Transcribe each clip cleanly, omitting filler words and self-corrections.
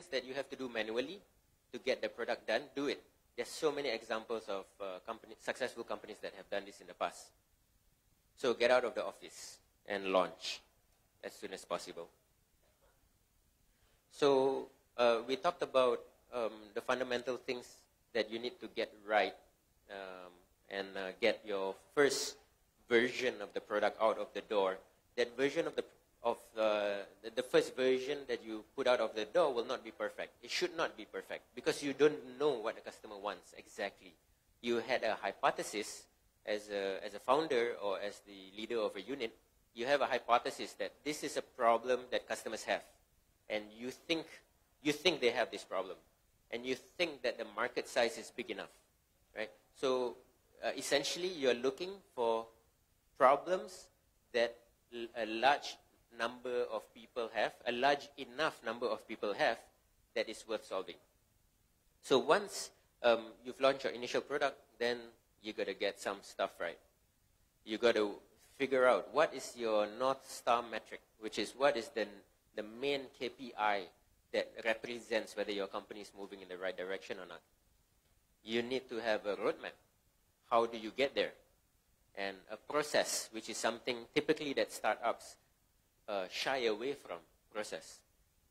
that you have to do manually to get the product done, do it. There's so many examples of successful companies that have done this in the past. So get out of the office and launch as soon as possible. So we talked about the fundamental things that you need to get right and get your first version of the product out of the door. That version of the first version that you put out of the door will not be perfect. It should not be perfect because you don't know what the customer wants exactly. You had a hypothesis as a founder or as the leader of a unit. You have a hypothesis that this is a problem that customers have, and you think they have this problem, and you think that the market size is big enough, right? So essentially, you're looking for problems that a large number of people have, a large enough number of people have, that is worth solving. So once you've launched your initial product, then you got to get some stuff right. You got to figure out what is your North Star metric, which is what is the main KPI that represents whether your company is moving in the right direction or not. You need to have a roadmap. How do you get there? And a process, which is something typically that startups shy away from, process.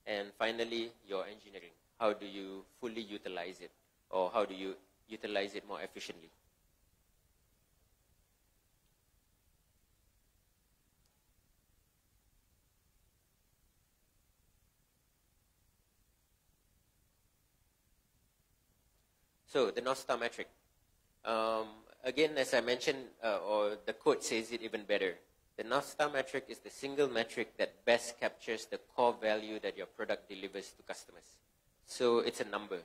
And finally, your engineering. How do you fully utilize it? Or how do you utilize it more efficiently? So the North Star metric. Again, as I mentioned, or the quote says it even better, the North Star metric is the single metric that best captures the core value that your product delivers to customers. So it's a number.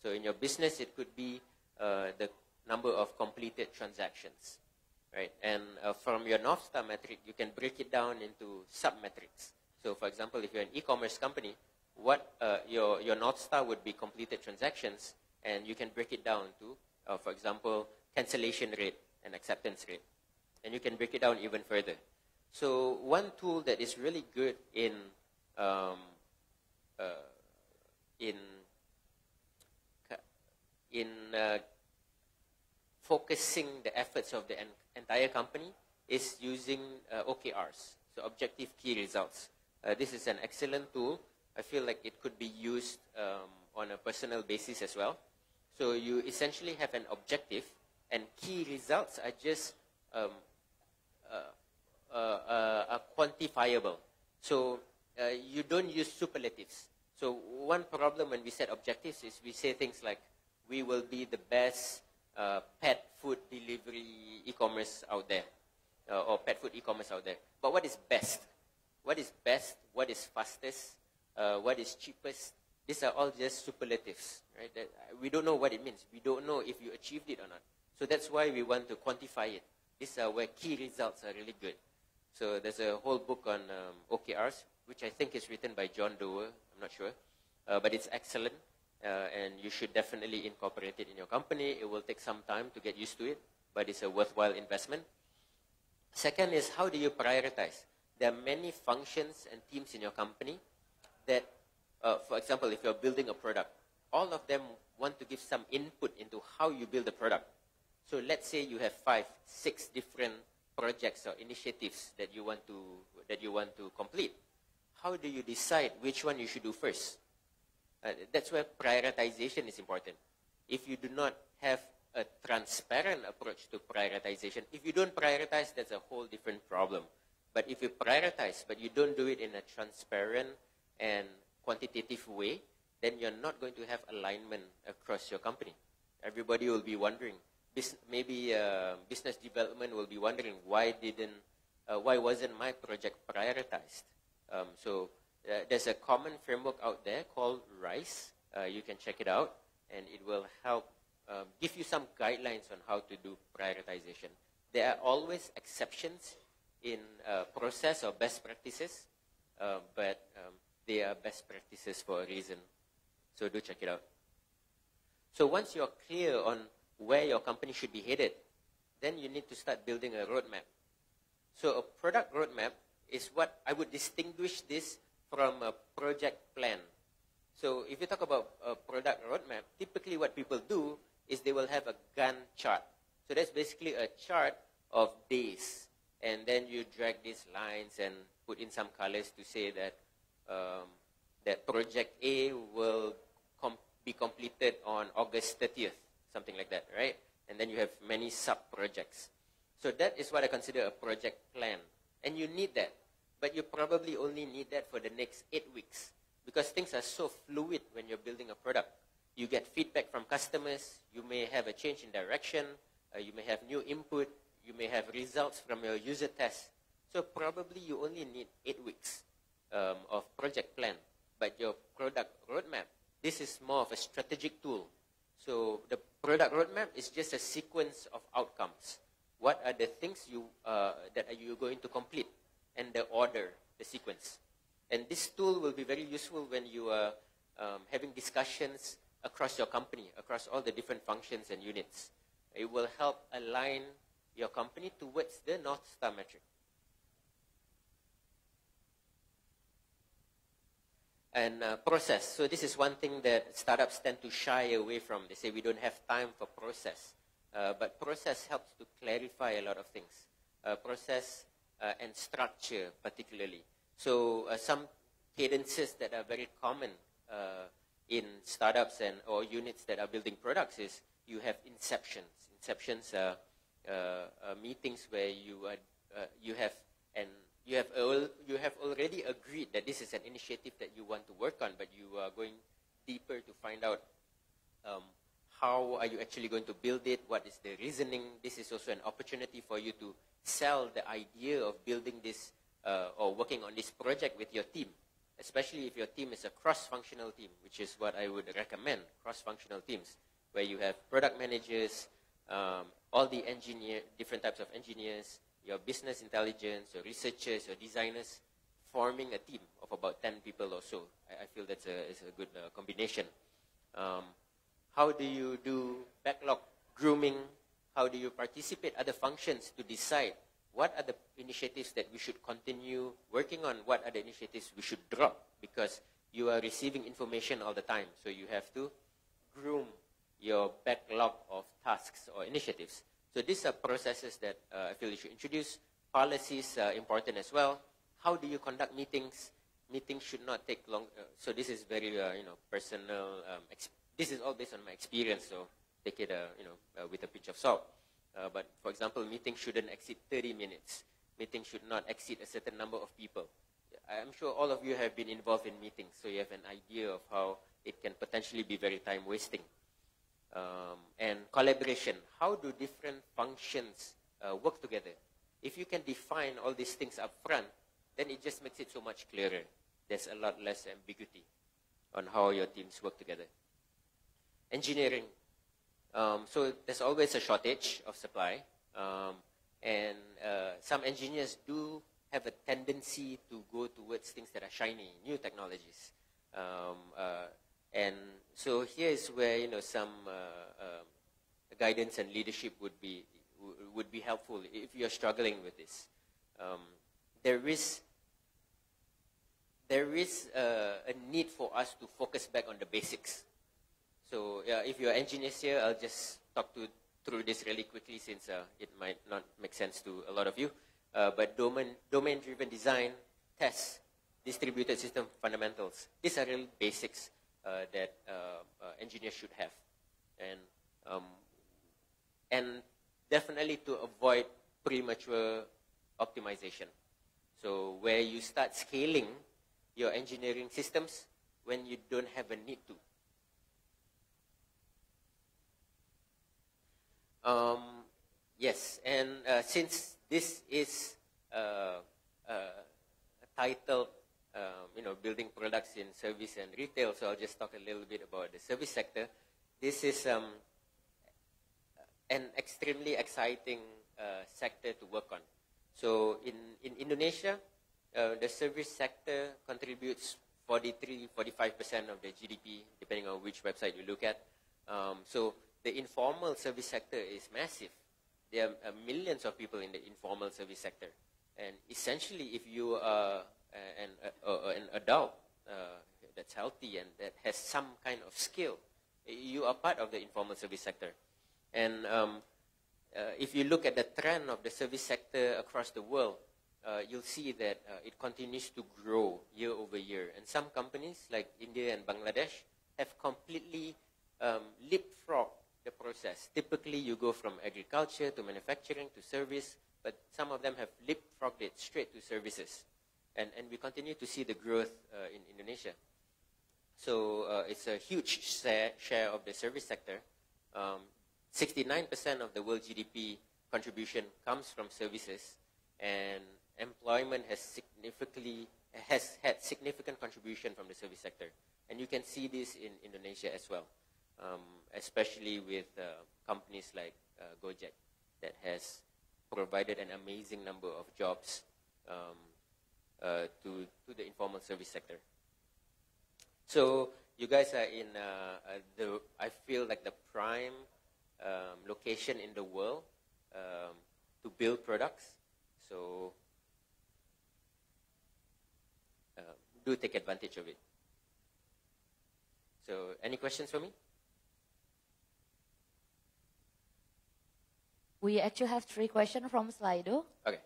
So in your business, it could be the number of completed transactions, right? And from your North Star metric, you can break it down into sub-metrics. So for example, if you're an e-commerce company, what your North Star would be completed transactions, and you can break it down to, for example, cancellation rate and acceptance rate. And you can break it down even further. So one tool that is really good in focusing the efforts of the entire company is using OKRs, so Objective Key Results. This is an excellent tool. I feel like it could be used on a personal basis as well. So you essentially have an objective, and key results are just quantifiable. So you don't use superlatives. So one problem when we set objectives is we say things like, we will be the best pet food delivery e-commerce out there, or pet food e-commerce out there. But what is best? What is best? What is fastest? What is cheapest? These are all just superlatives, right? We don't know what it means. We don't know if you achieved it or not. So that's why we want to quantify it. These are where key results are really good. So there's a whole book on OKRs, which I think is written by John Doerr. I'm not sure. But it's excellent, and you should definitely incorporate it in your company. It will take some time to get used to it, but it's a worthwhile investment. Second is, how do you prioritize? There are many functions and teams in your company that, for example, if you're building a product, all of them want to give some input into how you build the product. So let's say you have 5, 6 different projects or initiatives that you want to complete. How do you decide which one you should do first? That's where prioritization is important. If you do not have a transparent approach to prioritization, if you don't prioritize, that's a whole different problem. But if you prioritize, but you don't do it in a transparent and quantitative way, then you're not going to have alignment across your company. Everybody will be wondering. Maybe business development will be wondering, why wasn't my project prioritized? So there's a common framework out there called RISE. You can check it out, and it will help give you some guidelines on how to do prioritization. There are always exceptions in process or best practices, but they are best practices for a reason. So do check it out. So once you're clear on where your company should be headed, then you need to start building a roadmap. So a product roadmap is what I would distinguish this from a project plan. So if you talk about a product roadmap, typically what people do is they will have a Gantt chart. So that's basically a chart of days. And then you drag these lines and put in some colors to say that that project A will be completed on August 30th, something like that, right? And then you have many sub-projects. So that is what I consider a project plan. And you need that. But you probably only need that for the next 8 weeks. Because things are so fluid when you're building a product. You get feedback from customers. You may have a change in direction. You may have new input. You may have results from your user tests. So probably you only need 8 weeks of project plan. But your product roadmap, this is more of a strategic tool. So the product roadmap is just a sequence of outcomes. What are the things that are you going to complete? And the order, the sequence. And this tool will be very useful when you are having discussions across your company, across all the different functions and units. It will help align your company towards the North Star metric. And process. So this is one thing that startups tend to shy away from. They say we don't have time for process. But process helps to clarify a lot of things. Process and structure particularly. So some cadences that are very common in startups or units that are building products is you have inceptions. Inceptions are meetings where you have already agreed that this is an initiative that you want to work on, but you are going deeper to find out how are you actually going to build it, what is the reasoning. This is also an opportunity for you to sell the idea of building this or working on this project with your team, especially if your team is a cross-functional team, which is what I would recommend, cross-functional teams, where you have product managers, all the different types of engineers, your business intelligence, your researchers, your designers, forming a team of about 10 people or so. I feel that's a good combination. How do you do backlog grooming? How do you participate other functions to decide what are the initiatives that we should continue working on? What are the initiatives we should drop? Because you are receiving information all the time. So you have to groom your backlog of tasks or initiatives. So these are processes that I feel you should introduce. Policies are important as well. How do you conduct meetings? Meetings should not take long. So this is very personal. This is all based on my experience. So take it with a pinch of salt. But for example, meetings shouldn't exceed 30 minutes. Meetings should not exceed a certain number of people. I'm sure all of you have been involved in meetings, so you have an idea of how it can potentially be very time-wasting. And collaboration. How do different functions work together? If you can define all these things up front, then it just makes it so much clearer. There's a lot less ambiguity on how your teams work together. Engineering. So there's always a shortage of supply. And some engineers do have a tendency to go towards things that are shiny, new technologies. And so here is where some guidance and leadership would be helpful if you're struggling with this. There is a need for us to focus back on the basics. So if you're engineers here, I'll just talk through this really quickly since it might not make sense to a lot of you. But domain-driven design, tests, distributed system fundamentals. These are real basics that engineers should have. And definitely to avoid premature optimization. So where you start scaling your engineering systems when you don't have a need to. Yes, and since this is titled, building products in service and retail, so I'll just talk a little bit about the service sector. This is an extremely exciting sector to work on. So in Indonesia, the service sector contributes 43-45% of the GDP, depending on which website you look at. So the informal service sector is massive. There are millions of people in the informal service sector. And essentially, if you are an adult, that's healthy and that has some kind of skill, you are part of the informal service sector. And if you look at the trend of the service sector across the world, you'll see that it continues to grow year over year. And some companies like India and Bangladesh have completely leapfrogged the process. Typically, you go from agriculture to manufacturing to service, but some of them have leapfrogged it straight to services. And we continue to see the growth in Indonesia. So it's a huge share of the service sector. 69% of the world GDP contribution comes from services, and employment has had significant contribution from the service sector. And you can see this in Indonesia as well, especially with companies like Gojek that has provided an amazing number of jobs to the informal service sector. So you guys are in I feel like the prime location in the world to build products. So do take advantage of it. So any questions for me? We actually have 3 questions from Slido. Okay.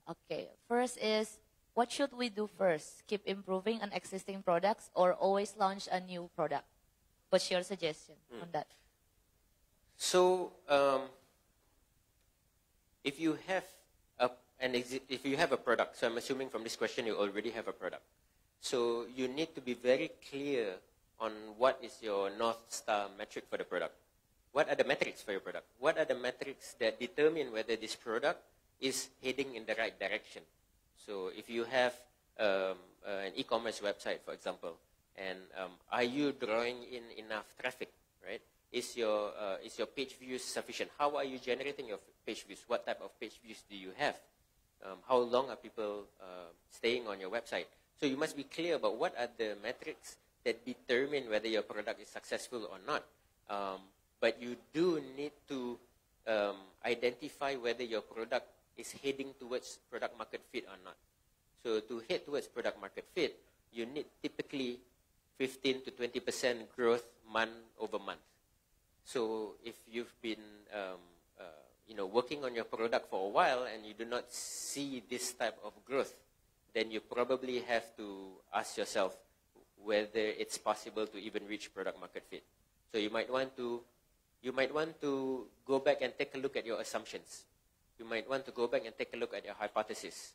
Okay. First is, what should we do first? Keep improving on existing products or always launch a new product? What's your suggestion on that? So if you have a product, so I'm assuming from this question you already have a product. So you need to be very clear on what is your North Star metric for the product. What are the metrics for your product? What are the metrics that determine whether this product is heading in the right direction? So if you have an e-commerce website, for example, and are you drawing in enough traffic, right? Is your page views sufficient? How are you generating your page views? What type of page views do you have? How long are people staying on your website? So you must be clear about what are the metrics that determine whether your product is successful or not. But you do need to identify whether your product is heading towards product market fit or not. So to head towards product market fit, you need typically 15 to 20% growth month over month. So if you've been working on your product for a while and you do not see this type of growth, then you probably have to ask yourself whether it's possible to even reach product market fit. So you might want to go back and take a look at your assumptions. You might want to go back and take a look at your hypothesis.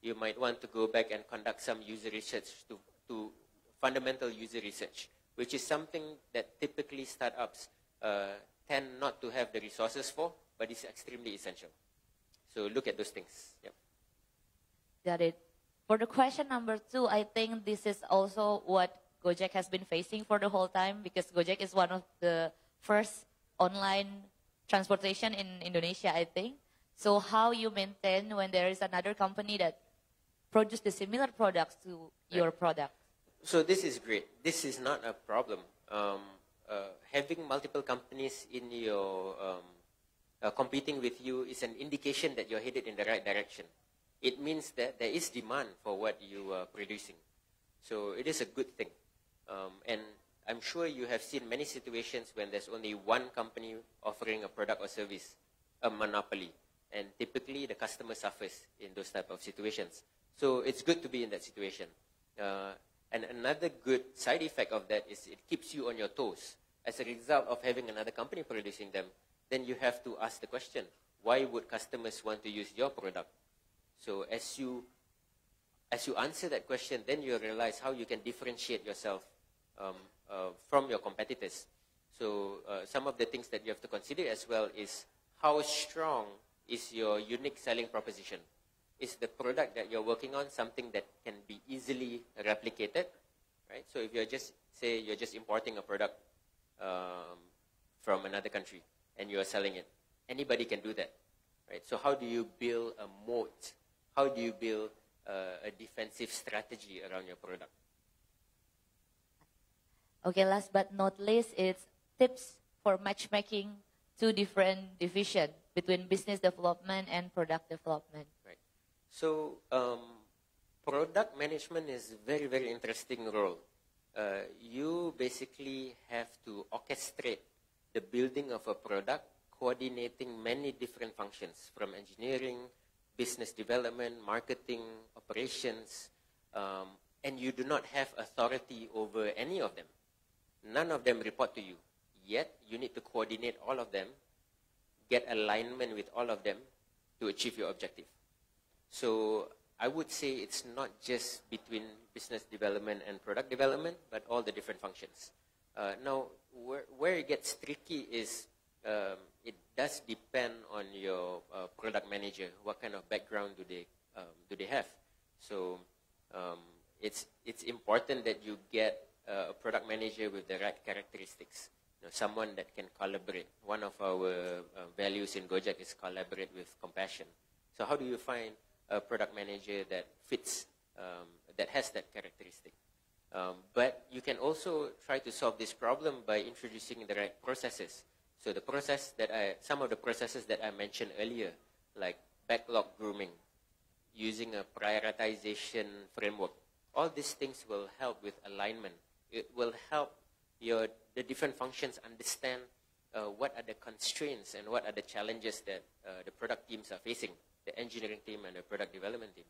You might want to go back and conduct some user research to fundamental user research, which is something that typically startups tend not to have the resources for, but it's extremely essential. So look at those things. Yep. Got it. For the question number 2, I think this is also what Gojek has been facing for the whole time, because Gojek is one of the first online transportation in Indonesia, I think. So how you maintain when there is another company that produces the similar products to your product? So this is great. This is not a problem. Having multiple companies in your competing with you is an indication that you're headed in the right direction. It means that there is demand for what you are producing. So it is a good thing. And I'm sure you have seen many situations when there's only one company offering a product or service, a monopoly. And typically the customer suffers in those type of situations. So it's good to be in that situation. And another good side effect of that is it keeps you on your toes. As a result of having another company producing them, then you have to ask the question, why would customers want to use your product? So as you answer that question, then you realize how you can differentiate yourself from your competitors. So some of the things that you have to consider as well is how strong is your unique selling proposition? Is the product that you're working on something that can be easily replicated, right? So if you're just importing a product from another country and you are selling it, anybody can do that, right? So how do you build a moat? How do you build a defensive strategy around your product? Okay, last but not least, it's tips for matchmaking 2 different divisions between business development and product development. Right. So product management is a very, very interesting role. you basically have to orchestrate the building of a product, coordinating many different functions from engineering, business development, marketing, operations, and you do not have authority over any of them. None of them report to you. Yet, you need to coordinate all of them, get alignment with all of them to achieve your objective. So, I would say it's not just between business development and product development, but all the different functions. Now, where it gets tricky is it does depend on your product manager. What kind of background do they have? So it's important that you get a product manager with the right characteristics. Someone that can collaborate. One of our values in Gojek is collaborate with compassion. So how do you find a product manager that fits, that has that characteristic? But you can also try to solve this problem by introducing the right processes. So some of the processes that I mentioned earlier, like backlog grooming, using a prioritization framework, all these things will help with alignment. It will help the different functions understand what are the constraints and what are the challenges that the product teams are facing, the engineering team and the product development teams.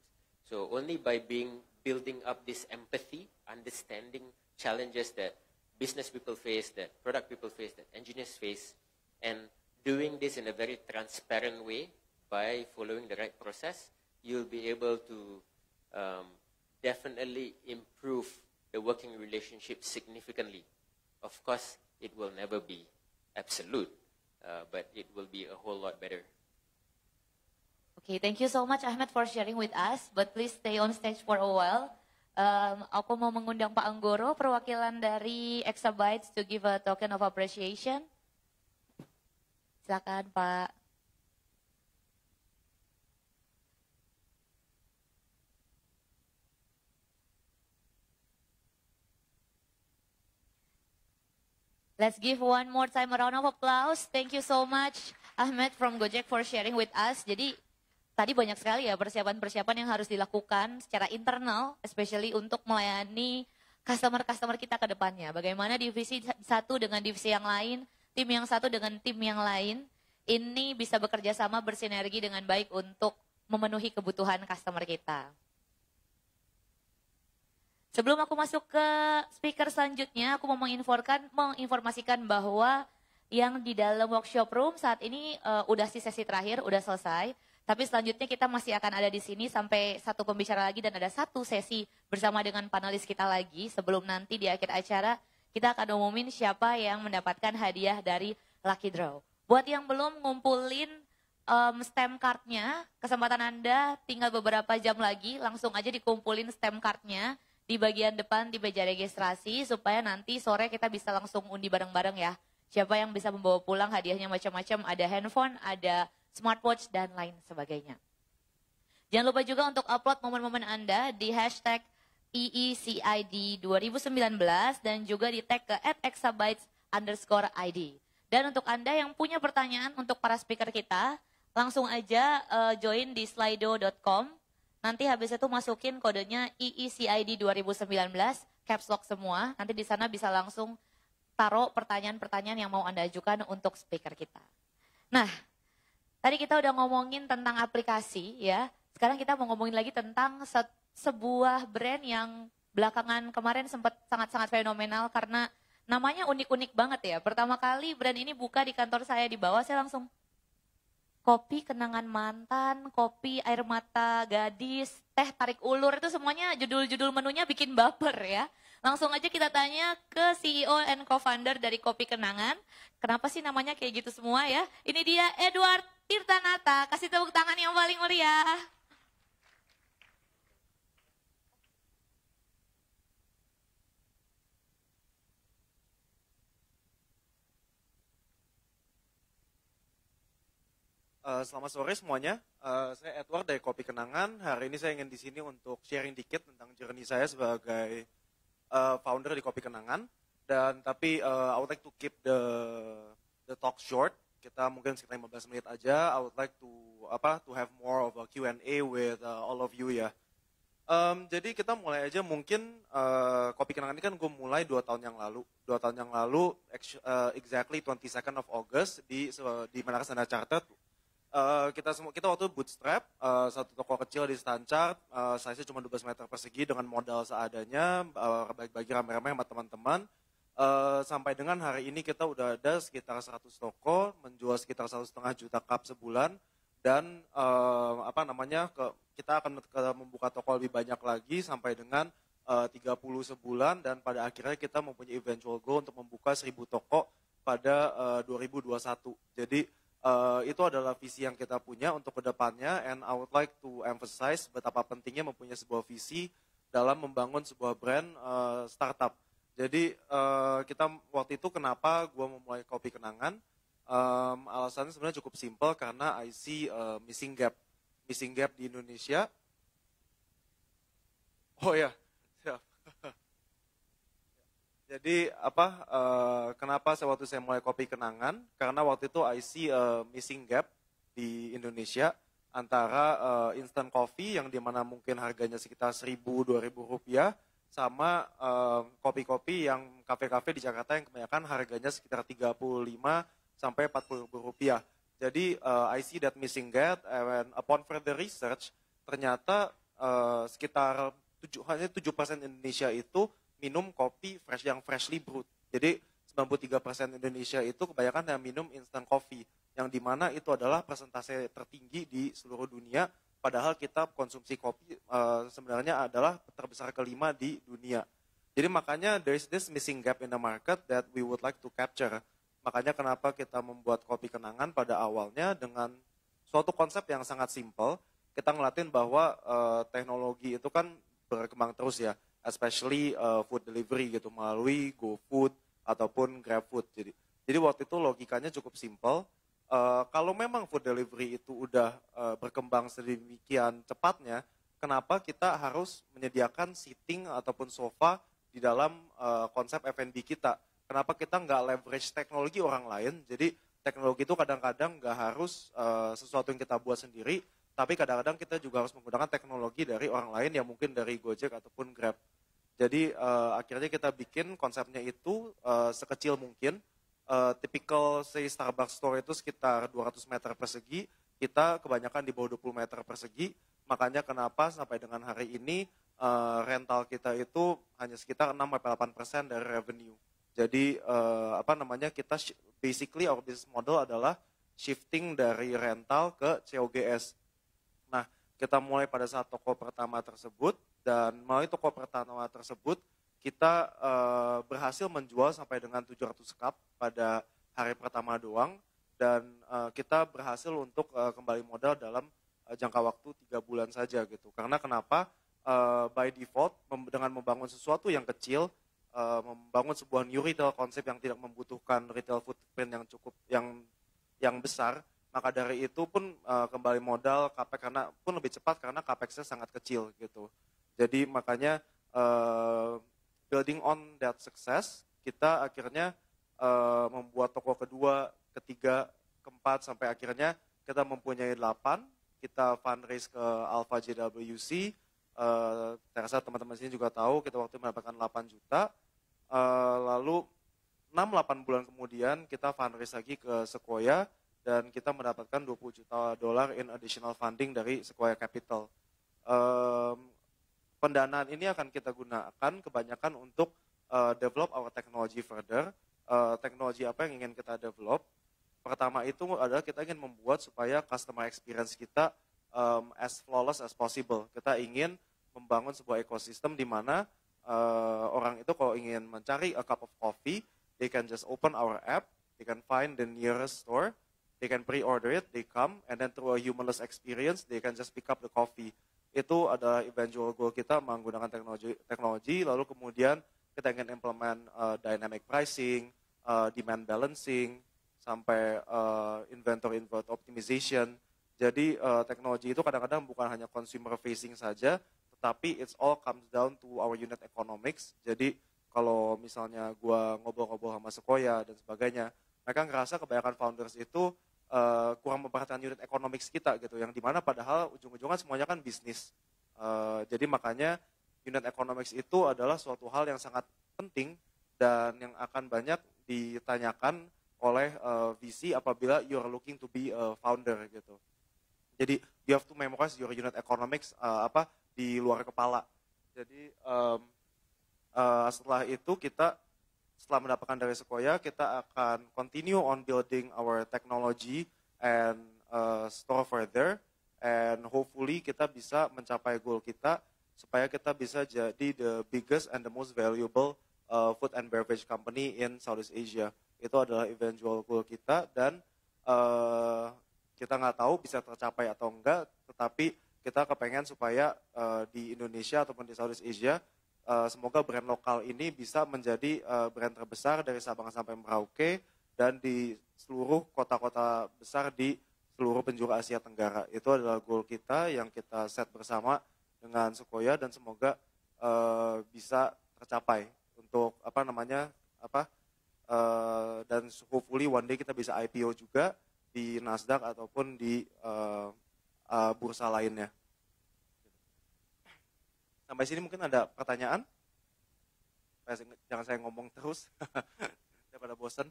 So only by building up this empathy, understanding challenges that business people face, that product people face, that engineers face, and doing this in a very transparent way by following the right process, you'll be able to definitely improve the working relationship significantly. Of course, it will never be absolute, but it will be a whole lot better. Okay, thank you so much Ahmed for sharing with us, but please stay on stage for a while. Aku mau mengundang Pak Anggoro, perwakilan dari Exabytes, to give a token of appreciation. Silakan Pak. Let's give one more time a round of applause. Thank you so much Ahmed from Gojek for sharing with us. Jadi tadi banyak sekali ya persiapan-persiapan yang harus dilakukan secara internal, especially untuk melayani customer-customer kita ke depannya. Bagaimana divisi satu dengan divisi yang lain, tim yang satu dengan tim yang lain, ini bisa bekerja sama bersinergi dengan baik untuk memenuhi kebutuhan customer kita. Sebelum aku masuk ke speaker selanjutnya, aku mau menginformasikan bahwa yang di dalam workshop room saat ini udah sesi terakhir, udah selesai. Tapi selanjutnya kita masih akan ada di sini sampai satu pembicara lagi dan ada satu sesi bersama dengan panelis kita lagi. Sebelum nanti di akhir acara kita akan umumin siapa yang mendapatkan hadiah dari Lucky Draw. Buat yang belum ngumpulin stamp card-nya, kesempatan Anda tinggal beberapa jam lagi, langsung aja dikumpulin stamp card-nya di bagian depan di meja registrasi supaya nanti sore kita bisa langsung undi bareng-bareng ya. Siapa yang bisa membawa pulang hadiahnya macam-macam, ada handphone, ada smartwatch, dan lain sebagainya. Jangan lupa juga untuk upload momen-momen Anda di hashtag EECID 2019 dan juga di tag ke @exabytes_ID. Dan untuk Anda yang punya pertanyaan untuk para speaker kita, langsung aja join di slido.com. Nanti habis itu masukin kodenya EECID 2019, caps lock semua. Nanti di sana bisa langsung taruh pertanyaan-pertanyaan yang mau Anda ajukan untuk speaker kita. Nah, tadi kita udah ngomongin tentang aplikasi ya. Sekarang kita mau ngomongin lagi tentang sebuah brand yang belakangan kemarin sempat sangat-sangat fenomenal karena namanya unik-unik banget ya. Pertama kali brand ini buka di kantor saya di bawah, saya langsung kopi kenangan mantan, kopi air mata gadis, teh tarik ulur, itu semuanya judul-judul menunya bikin baper ya. Langsung aja kita tanya ke CEO and co-founder dari Kopi Kenangan. Kenapa sih namanya kayak gitu semua ya? Ini dia Edward Tirtanata, kasih tepuk tangan yang paling meriah. Selamat sore semuanya. Saya Edward dari Kopi Kenangan. Hari ini saya ingin di sini untuk sharing dikit tentang journey saya sebagai founder di Kopi Kenangan. Dan tapi I would like to keep the talk short. Kita mungkin sekitar 15 menit aja. I would like to have more of a Q&A with all of you ya. Jadi kita mulai aja mungkin Kopi Kenangan ini kan gue mulai 2 tahun yang lalu. 2 tahun yang lalu, exactly 22nd of August di Menara Standard Chartered. Kita waktu bootstrap, satu toko kecil di Stanchart, size-nya cuma 12 meter persegi dengan modal seadanya, bagi rame-rame sama teman-teman. Sampai dengan hari ini kita udah ada sekitar 100 toko, menjual sekitar 1,5 juta cup sebulan. Dan kita akan membuka toko lebih banyak lagi sampai dengan 30 sebulan, dan pada akhirnya kita mempunyai eventual goal untuk membuka 1.000 toko pada 2021. Jadi itu adalah visi yang kita punya untuk kedepannya, and I would like to emphasize betapa pentingnya mempunyai sebuah visi dalam membangun sebuah brand startup. Jadi kita waktu itu kenapa gue memulai Kopi Kenangan, alasannya sebenarnya cukup simpel karena I see missing gap di Indonesia. Oh ya, siap. Jadi kenapa waktu saya mulai Kopi Kenangan? Karena waktu itu I see missing gap di Indonesia antara instant coffee yang dimana mungkin harganya sekitar 1.000-2.000 rupiah, sama kopi-kopi yang kafe-kafe di Jakarta yang kebanyakan harganya sekitar 35 sampai 40 rupiah. Jadi I see that missing gap, and upon further research ternyata sekitar hanya 7% Indonesia itu minum kopi yang freshly brewed. Jadi 93% Indonesia itu kebanyakan yang minum instant coffee, yang dimana itu adalah persentase tertinggi di seluruh dunia, padahal kita konsumsi kopi sebenarnya adalah terbesar kelima di dunia. Jadi makanya there is this missing gap in the market that we would like to capture. Makanya kenapa kita membuat Kopi Kenangan pada awalnya dengan suatu konsep yang sangat simple. Kita ngeliatin bahwa teknologi itu kan berkembang terus ya, especially food delivery gitu, melalui GoFood ataupun GrabFood. Jadi waktu itu logikanya cukup simple. Kalau memang food delivery itu udah berkembang sedemikian cepatnya, kenapa kita harus menyediakan seating ataupun sofa di dalam konsep F&B kita? Kenapa kita nggak leverage teknologi orang lain? Jadi teknologi itu kadang-kadang nggak harus sesuatu yang kita buat sendiri, tapi kadang-kadang kita juga harus menggunakan teknologi dari orang lain yang mungkin dari Gojek ataupun Grab. Jadi akhirnya kita bikin konsepnya itu sekecil mungkin. Typical say Starbucks store itu sekitar 200 meter persegi, kita kebanyakan di bawah 20 meter persegi. Makanya kenapa sampai dengan hari ini rental kita itu hanya sekitar 6-8% dari revenue. Jadi kita basically our business model adalah shifting dari rental ke COGS. Nah, kita mulai pada saat toko pertama tersebut, dan melalui toko pertama tersebut kita berhasil menjual sampai dengan 700 cup pada hari pertama doang, dan kita berhasil untuk kembali modal dalam jangka waktu 3 bulan saja gitu. Karena kenapa? By default dengan membangun sesuatu yang kecil, membangun sebuah new retail konsep yang tidak membutuhkan retail footprint yang cukup yang besar, maka dari itu pun kembali modal capex karena pun lebih cepat karena capexnya sangat kecil gitu. Jadi makanya building on that success, kita akhirnya membuat toko kedua, ketiga, keempat, sampai akhirnya kita mempunyai 8. Kita fundraise ke Alpha JWC. Saya rasa teman-teman sini juga tahu, kita waktu itu mendapatkan 8 juta. Lalu 6-8 bulan kemudian kita fundraise lagi ke Sequoia, dan kita mendapatkan $20 juta in additional funding dari Sequoia Capital. Pendanaan ini akan kita gunakan kebanyakan untuk develop our technology further. Teknologi apa yang ingin kita develop? Pertama itu adalah kita ingin membuat supaya customer experience kita as flawless as possible. Kita ingin membangun sebuah ekosistem di mana orang itu kalau ingin mencari a cup of coffee, they can just open our app, they can find the nearest store, they can pre-order it, they come, and then through a humanless experience, they can just pick up the coffee. Itu adalah eventual goal kita menggunakan teknologi, lalu kemudian kita ingin implement dynamic pricing, demand balancing, sampai inventory optimization. Jadi teknologi itu kadang-kadang bukan hanya consumer facing saja, tetapi it's all comes down to our unit economics. Jadi kalau misalnya gua ngobrol-ngobrol sama Sequoia dan sebagainya, mereka ngerasa kebanyakan founders itu kurang memperhatikan unit economics kita gitu, yang dimana padahal ujung-ujungnya semuanya kan bisnis. Jadi makanya unit economics itu adalah suatu hal yang sangat penting dan yang akan banyak ditanyakan oleh VC apabila you are looking to be a founder gitu. Jadi you have to memorize your unit economics di luar kepala. Jadi setelah itu setelah mendapatkan dari Sequoia, kita akan continue on building our technology and store further, and hopefully kita bisa mencapai goal kita supaya kita bisa jadi the biggest and the most valuable food and beverage company in Southeast Asia. Itu adalah eventual goal kita, dan kita nggak tahu bisa tercapai atau enggak, tetapi kita kepengen supaya di Indonesia ataupun di Southeast Asia, semoga brand lokal ini bisa menjadi brand terbesar dari Sabang sampai Merauke dan di seluruh kota-kota besar di seluruh penjuru Asia Tenggara. Itu adalah goal kita yang kita set bersama dengan Sequoia, dan semoga bisa tercapai untuk dan hopefully one day kita bisa IPO juga di Nasdaq ataupun di bursa lainnya. Sampai sini mungkin ada pertanyaan? Jangan saya ngomong terus, daripada bosan.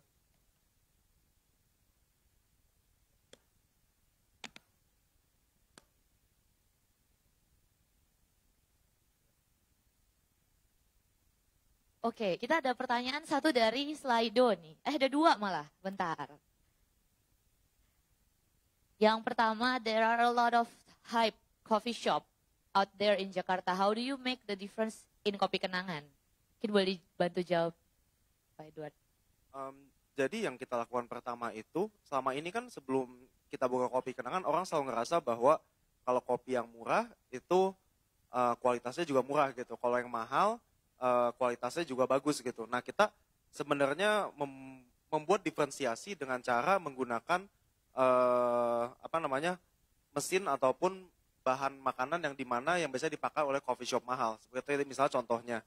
Oke, kita ada pertanyaan satu dari Slido nih. Ada dua malah, bentar. Yang pertama, there are a lot of hype coffee shop out there in Jakarta. How do you make the difference in Kopi Kenangan? Mungkin boleh dibantu jawab, Pak Edward. Jadi yang kita lakukan pertama itu, selama ini kan sebelum kita buka Kopi Kenangan, orang selalu ngerasa bahwa kalau kopi yang murah itu kualitasnya juga murah gitu. Kalau yang mahal, kualitasnya juga bagus gitu. Nah, kita sebenarnya membuat diferensiasi dengan cara menggunakan mesin ataupun bahan makanan yang dimana yang biasa dipakai oleh coffee shop mahal. Seperti misalnya contohnya,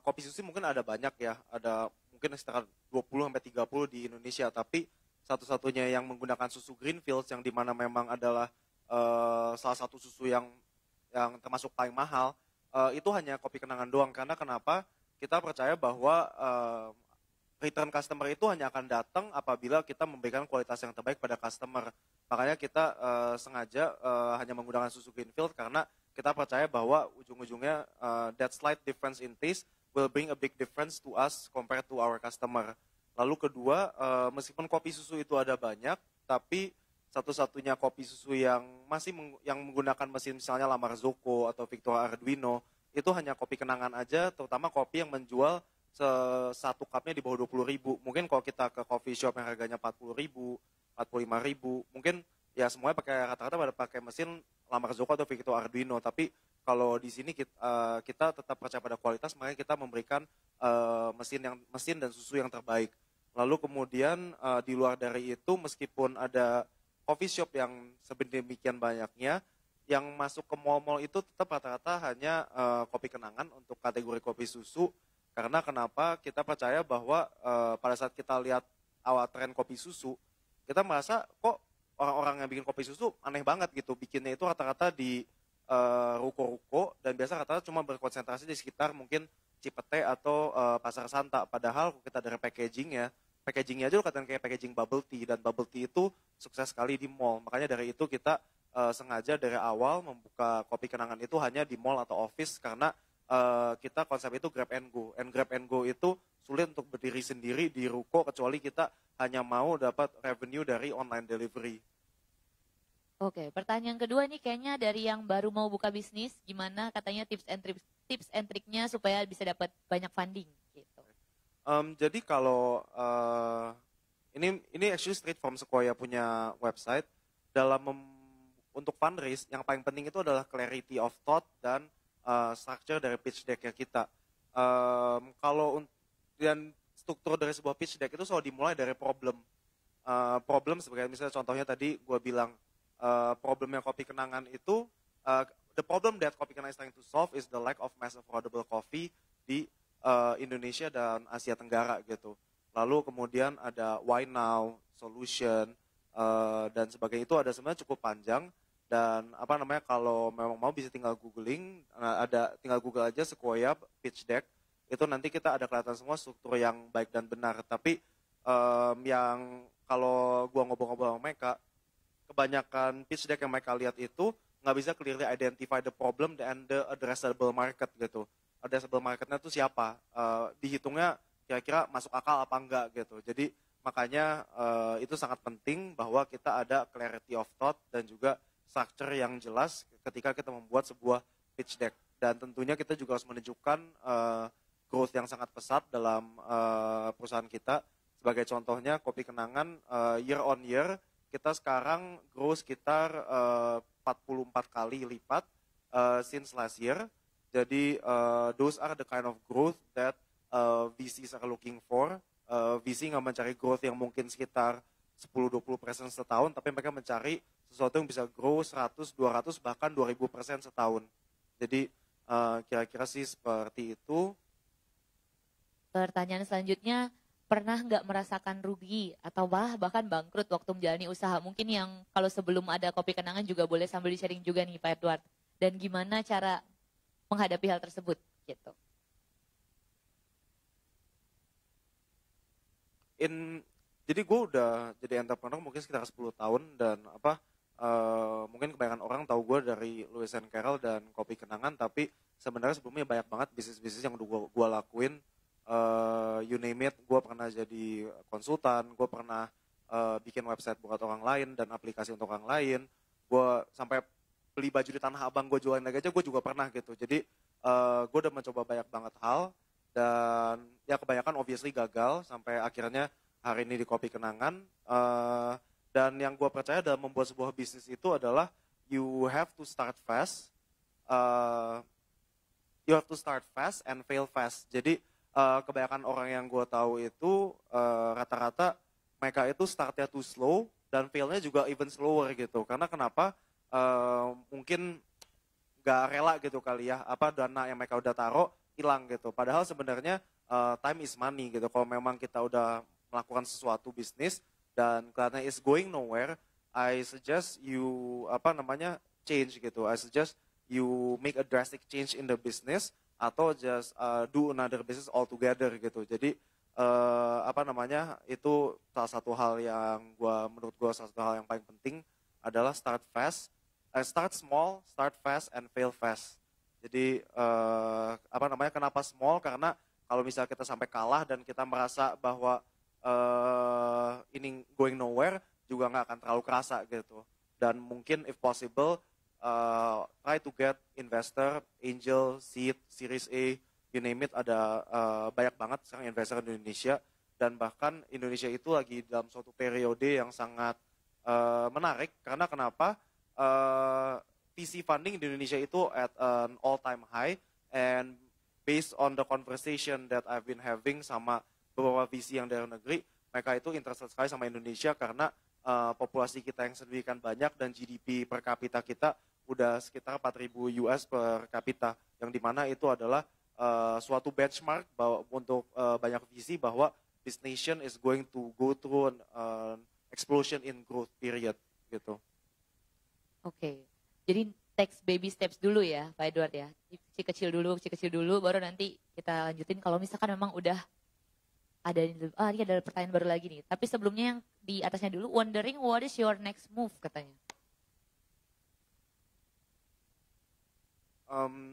kopi susu mungkin ada banyak ya, ada mungkin sekitar 20-30 di Indonesia, tapi satu-satunya yang menggunakan susu Greenfields yang dimana memang adalah salah satu susu yang termasuk paling mahal, itu hanya Kopi Kenangan doang. Karena kenapa? Kita percaya bahwa return customer itu hanya akan datang apabila kita memberikan kualitas yang terbaik pada customer. Makanya kita sengaja hanya menggunakan susu Greenfield karena kita percaya bahwa ujung-ujungnya that slight difference in taste will bring a big difference to us compared to our customer. Lalu kedua, meskipun kopi susu itu ada banyak, tapi satu-satunya kopi susu yang masih yang menggunakan mesin misalnya La Marzocco atau Victoria Arduino, itu hanya Kopi Kenangan aja, terutama kopi yang menjual satu cupnya di bawah 20.000. Mungkin kalau kita ke coffee shop yang harganya 40.000, 45.000, mungkin ya semuanya pakai rata-rata pada pakai mesin La Marzocco atau Victoria Arduino. Tapi kalau di sini kita tetap percaya pada kualitas, makanya kita memberikan mesin dan susu yang terbaik. Lalu kemudian di luar dari itu, meskipun ada coffee shop yang sedemikian banyaknya, yang masuk ke mall-mall itu tetap rata-rata hanya Kopi Kenangan untuk kategori kopi susu. Karena kenapa? Kita percaya bahwa pada saat kita lihat awal tren kopi susu, kita merasa kok orang-orang yang bikin kopi susu aneh banget gitu. Bikinnya itu rata-rata di ruko-ruko, dan biasa rata-rata cuma berkonsentrasi di sekitar mungkin Cipete atau Pasar Santa. Padahal kita dari packagingnya aja lo katakan kayak packaging bubble tea, dan bubble tea itu sukses sekali di mall. Makanya dari itu kita sengaja dari awal membuka Kopi Kenangan itu hanya di mall atau office, karena kita konsep itu grab and go. And grab and go itu sulit untuk berdiri sendiri di ruko, kecuali kita hanya mau dapat revenue dari online delivery. Oke, pertanyaan kedua nih kayaknya dari yang baru mau buka bisnis, gimana katanya tips and triknya supaya bisa dapat banyak funding gitu. Jadi kalau ini actually straight from Sequoia punya website, untuk fundraise yang paling penting itu adalah clarity of thought dan structure dari pitch deck-nya kita. Dan struktur dari sebuah pitch deck itu selalu dimulai dari problem. Problem sebagai misalnya contohnya tadi gue bilang, problemnya Kopi Kenangan itu, the problem that Kopi Kenangan is trying to solve is the lack of mass affordable coffee di Indonesia dan Asia Tenggara gitu. Lalu kemudian ada why now, solution, dan sebagainya. Itu ada sebenarnya cukup panjang. Dan apa namanya, kalau memang mau bisa tinggal googling, tinggal Google aja Sequoia pitch deck, itu nanti kita ada kelihatan semua struktur yang baik dan benar. Tapi yang kalau gua ngobrol-ngobrol sama mereka, kebanyakan pitch deck yang mereka lihat itu nggak bisa clearly identify the problem and the addressable market gitu. Addressable marketnya itu siapa? Dihitungnya kira-kira masuk akal apa enggak gitu. Jadi makanya itu sangat penting bahwa kita ada clarity of thought dan juga structure yang jelas ketika kita membuat sebuah pitch deck. Dan tentunya kita juga harus menunjukkan growth yang sangat pesat dalam perusahaan kita. Sebagai contohnya, Kopi Kenangan year on year, kita sekarang grow sekitar 44 kali lipat since last year. Jadi those are the kind of growth that VCs are looking for. VC nggak mencari growth yang mungkin sekitar 10-20% setahun, tapi mereka mencari sesuatu yang bisa grow 100, 200, bahkan 2000% setahun. Jadi kira-kira sih seperti itu. Pertanyaan selanjutnya, pernah nggak merasakan rugi atau bahkan bangkrut waktu menjalani usaha? Mungkin yang kalau sebelum ada Kopi Kenangan juga boleh sambil di-sharing juga nih Pak Edward. Dan gimana cara menghadapi hal tersebut gitu. Jadi gue udah jadi entrepreneur mungkin sekitar 10 tahun dan mungkin kebanyakan orang tahu gue dari Lewis and Carroll dan Kopi Kenangan, tapi sebenarnya sebelumnya banyak banget bisnis-bisnis yang udah gue lakuin. You name it, gue pernah jadi konsultan, gue pernah bikin website buat orang lain dan aplikasi untuk orang lain. Gue sampai beli baju di Tanah Abang, gue jualin lagi aja, gue juga pernah gitu. Jadi gue udah mencoba banyak banget hal dan ya kebanyakan obviously gagal sampai akhirnya hari ini di Kopi Kenangan. Dan yang gue percaya dalam membuat sebuah bisnis itu adalah you have to start fast, and fail fast. Jadi kebanyakan orang yang gue tahu itu rata-rata mereka itu startnya too slow dan failnya juga even slower gitu. Karena kenapa? Mungkin gak rela gitu kali ya, dana yang mereka udah taruh hilang gitu. Padahal sebenarnya time is money gitu. Kalau memang kita udah melakukan sesuatu bisnis dan kelihatannya is going nowhere, I suggest you change gitu. I suggest you make a drastic change in the business atau just do another business altogether gitu. Jadi itu salah satu hal yang menurut gue salah satu hal yang paling penting adalah start small, start fast and fail fast. Jadi kenapa small? Karena kalau misalnya kita sampai kalah dan kita merasa bahwa ini going nowhere, juga nggak akan terlalu kerasa gitu. Dan mungkin if possible try to get investor, angel, seed, series A, you name it, ada banyak banget sekarang investor di Indonesia. Dan bahkan Indonesia itu lagi dalam suatu periode yang sangat menarik. Karena kenapa? VC funding di Indonesia itu at an all-time high, and based on the conversation that I've been having sama beberapa VC yang dari negeri, mereka itu interested sekali sama Indonesia karena populasi kita yang sedemikian banyak dan GDP per kapita kita udah sekitar 4.000 US per kapita, yang dimana itu adalah suatu benchmark untuk banyak VC bahwa this nation is going to go through an explosion in growth period gitu. Oke, jadi text baby steps dulu ya Pak Edward ya, kecil dulu, baru nanti kita lanjutin kalau misalkan memang udah ini ada pertanyaan baru lagi nih. Tapi sebelumnya yang di atasnya dulu, wondering what is your next move katanya.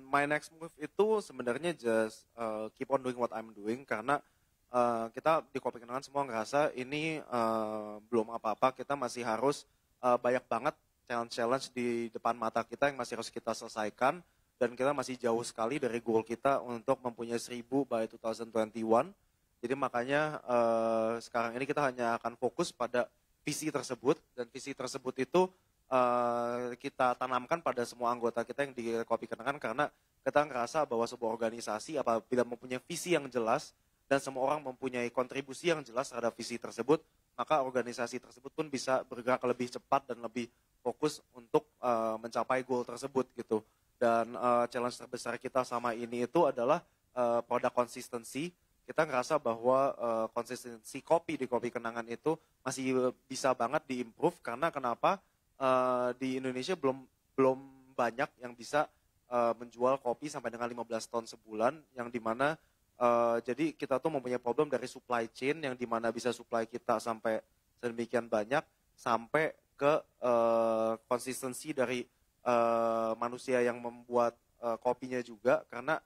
My next move itu sebenarnya just keep on doing what I'm doing, karena kita di Kopi Kenangan semua ngerasa ini belum apa-apa, kita masih harus banyak banget challenge di depan mata kita yang masih harus kita selesaikan, dan kita masih jauh sekali dari goal kita untuk mempunyai 1000 by 2021. Jadi makanya sekarang ini kita hanya akan fokus pada visi tersebut, dan visi tersebut itu kita tanamkan pada semua anggota kita yang di Kopi Kenangan, karena kita ngerasa bahwa sebuah organisasi apabila mempunyai visi yang jelas dan semua orang mempunyai kontribusi yang jelas terhadap visi tersebut, maka organisasi tersebut pun bisa bergerak lebih cepat dan lebih fokus untuk mencapai goal tersebut gitu. Dan challenge terbesar kita sama ini itu adalah produk konsistensi. Kita ngerasa bahwa konsistensi kopi di Kopi Kenangan itu masih bisa banget diimprove, karena kenapa? di Indonesia belum banyak yang bisa menjual kopi sampai dengan 15 ton sebulan, yang dimana jadi kita tuh mempunyai problem dari supply chain, yang dimana bisa supply kita sampai sedemikian banyak, sampai ke konsistensi dari manusia yang membuat kopinya juga, karena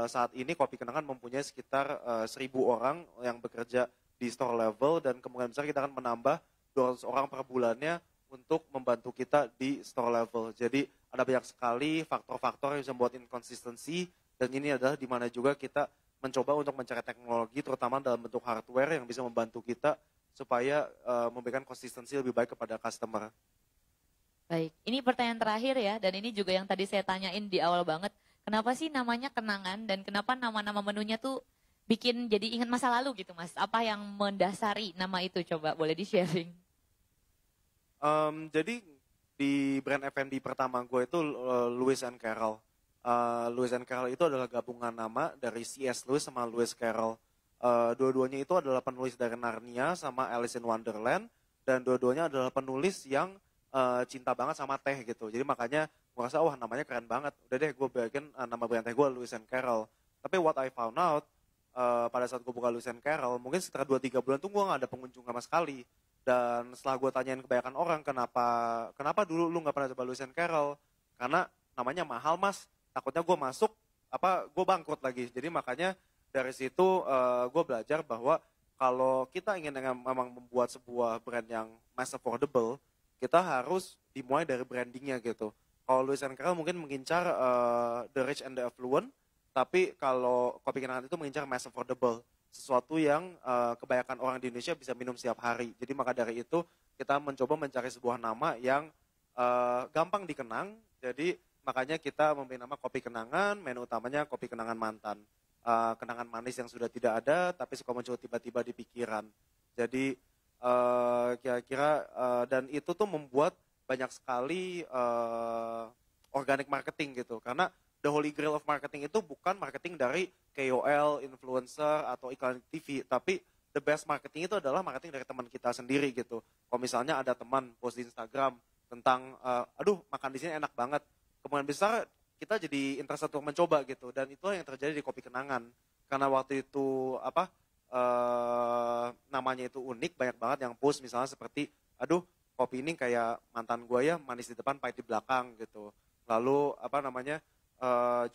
saat ini Kopi Kenangan mempunyai sekitar 1.000 orang yang bekerja di store level, dan kemungkinan besar kita akan menambah 200 orang per bulannya untuk membantu kita di store level. Jadi ada banyak sekali faktor-faktor yang bisa membuat inkonsistensi, dan ini adalah di mana juga kita mencoba untuk mencari teknologi, terutama dalam bentuk hardware yang bisa membantu kita supaya memberikan konsistensi lebih baik kepada customer. Baik, ini pertanyaan terakhir ya, dan ini juga yang tadi saya tanyain di awal banget. Kenapa sih namanya Kenangan, dan kenapa nama-nama menunya tuh bikin jadi ingat masa lalu gitu Mas? Apa yang mendasari nama itu? Coba boleh di-sharing. Jadi di brand F&B pertama gue itu Lewis and Carroll. Lewis and Carroll itu adalah gabungan nama dari C.S. Lewis sama Lewis Carroll. Dua-duanya itu adalah penulis dari Narnia sama Alice in Wonderland, dan dua-duanya adalah penulis yang cinta banget sama teh gitu. Jadi makanya gue rasa wah namanya keren banget. Udah deh gue bikin nama brand teh gue Lewis and Carroll. Tapi what I found out pada saat gue buka Lewis and Carroll, mungkin sekitar 2-3 bulan tuh gue gak ada pengunjung sama sekali. Dan setelah gue tanyain kebanyakan orang, kenapa dulu lu gak pernah coba Lewis and Carroll? Karena namanya mahal mas, takutnya gue masuk, gue bangkrut lagi. Jadi makanya dari situ gue belajar bahwa kalau kita ingin memang membuat sebuah brand yang mass affordable, kita harus dimulai dari brandingnya gitu. Kalau Lewis and Carroll mungkin mengincar the rich and the affluent, tapi kalau Kopi Kenangan itu mengincar mass affordable, sesuatu yang kebanyakan orang di Indonesia bisa minum setiap hari. Jadi maka dari itu kita mencoba mencari sebuah nama yang gampang dikenang. Jadi makanya kita memberi nama Kopi Kenangan, menu utamanya Kopi Kenangan Mantan. Kenangan manis yang sudah tidak ada tapi suka muncul tiba-tiba di pikiran. Jadi kira-kira dan itu tuh membuat banyak sekali organic marketing gitu. Karena the holy grail of marketing itu bukan marketing dari KOL, influencer, atau iklan TV, tapi the best marketing itu adalah marketing dari teman kita sendiri gitu. Kalau misalnya ada teman post di Instagram tentang, aduh makan di sini enak banget, kemungkinan besar kita jadi interest untuk mencoba gitu. Dan itu yang terjadi di Kopi Kenangan. Karena waktu itu namanya itu unik, banyak banget yang post misalnya seperti, aduh kopi ini kayak mantan gue ya, manis di depan, pahit di belakang gitu. Lalu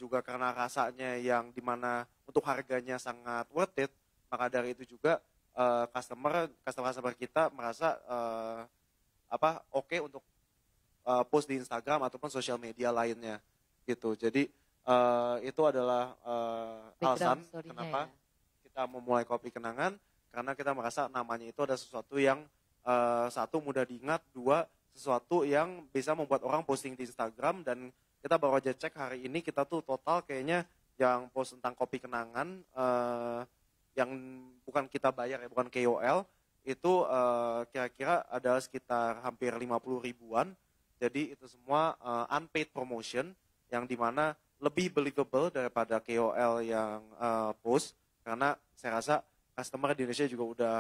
juga karena rasanya yang dimana untuk harganya sangat worth it, maka dari itu juga customer kita merasa oke untuk post di Instagram ataupun sosial media lainnya gitu. Jadi itu adalah alasan kenapa kita memulai Kopi Kenangan, karena kita merasa namanya itu ada sesuatu yang satu mudah diingat, dua sesuatu yang bisa membuat orang posting di Instagram. Dan kita baru aja cek hari ini, kita tuh total kayaknya yang post tentang Kopi Kenangan yang bukan kita bayar ya, bukan KOL, itu kira-kira ada sekitar hampir 50 ribuan. Jadi itu semua unpaid promotion yang dimana lebih believable daripada KOL yang post, karena saya rasa customer di Indonesia juga udah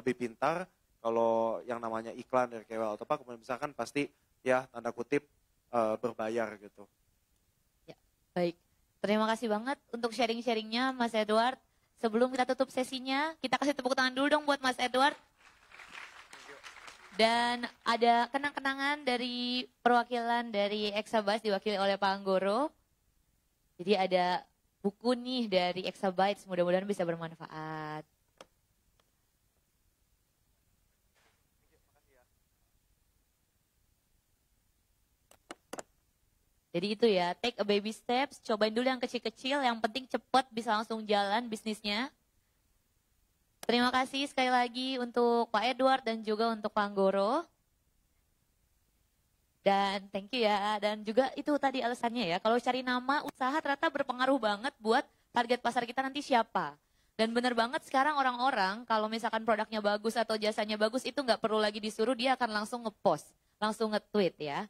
lebih pintar. Kalau yang namanya iklan dari KOL atau apa, kemudian misalkan pasti ya tanda kutip berbayar gitu. Ya, baik. Terima kasih banget untuk sharing-sharingnya Mas Edward. Sebelum kita tutup sesinya, kita kasih tepuk tangan dulu dong buat Mas Edward. Dan ada kenang-kenangan dari perwakilan dari Exabytes diwakili oleh Pak Anggoro. Jadi ada buku nih dari Exabytes, mudah-mudahan bisa bermanfaat. Jadi itu ya, take a baby steps, cobain dulu yang kecil-kecil, yang penting cepat bisa langsung jalan bisnisnya. Terima kasih sekali lagi untuk Pak Edward dan juga untuk Pak Anggoro. Dan thank you ya, dan juga itu tadi alasannya ya, kalau cari nama usaha ternyata berpengaruh banget buat target pasar kita nanti siapa. Dan benar banget sekarang orang-orang kalau misalkan produknya bagus atau jasanya bagus itu nggak perlu lagi disuruh, dia akan langsung ngepost, langsung nge-tweet ya.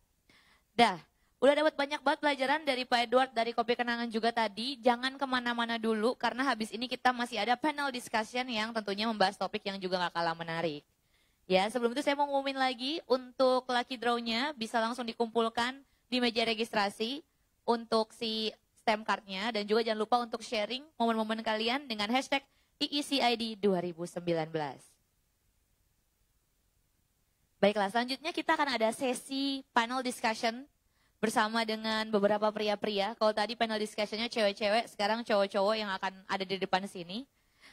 Udah dapat banyak banget pelajaran dari Pak Edward, dari Kopi Kenangan juga tadi. Jangan kemana-mana dulu, karena habis ini kita masih ada panel discussion yang tentunya membahas topik yang juga gak kalah menarik. Ya, sebelum itu saya mau ngumumin lagi untuk lucky draw-nya bisa langsung dikumpulkan di meja registrasi untuk si stamp card-nya dan juga jangan lupa untuk sharing momen-momen kalian dengan hashtag IECID 2019. Baiklah, selanjutnya kita akan ada sesi panel discussion bersama dengan beberapa pria-pria. Kalau tadi panel discussion-nya cewek-cewek, sekarang cowok-cowok yang akan ada di depan sini.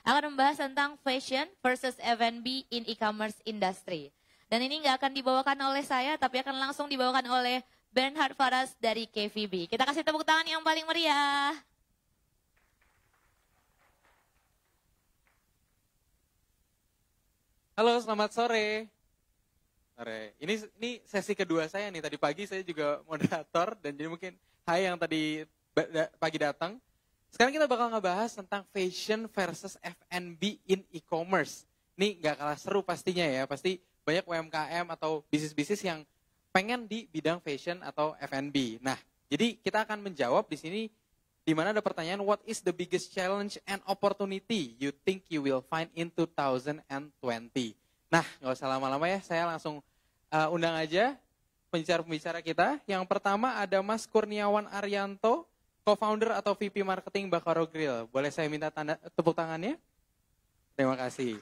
Akan membahas tentang fashion versus F&B in e-commerce industry. Dan ini nggak akan dibawakan oleh saya, tapi akan langsung dibawakan oleh Bernhard Faras dari KVB. Kita kasih tepuk tangan yang paling meriah. Halo, selamat sore. Ini sesi kedua saya nih. Tadi pagi saya juga moderator dan jadi mungkin hai yang tadi pagi datang. Sekarang kita bakal ngebahas tentang fashion versus F&B in e-commerce. Ini nggak kalah seru pastinya ya. Pasti banyak UMKM atau bisnis-bisnis yang pengen di bidang fashion atau F&B. Nah, jadi kita akan menjawab di sini di mana ada pertanyaan, what is the biggest challenge and opportunity you think you will find in 2020? Nah, nggak usah lama-lama ya, saya langsung undang aja pembicara-pembicara kita. Yang pertama ada Mas Kurniawan Arianto, co-founder atau VP Marketing Bacarro Grill. Boleh saya minta tepuk tangannya? Terima kasih.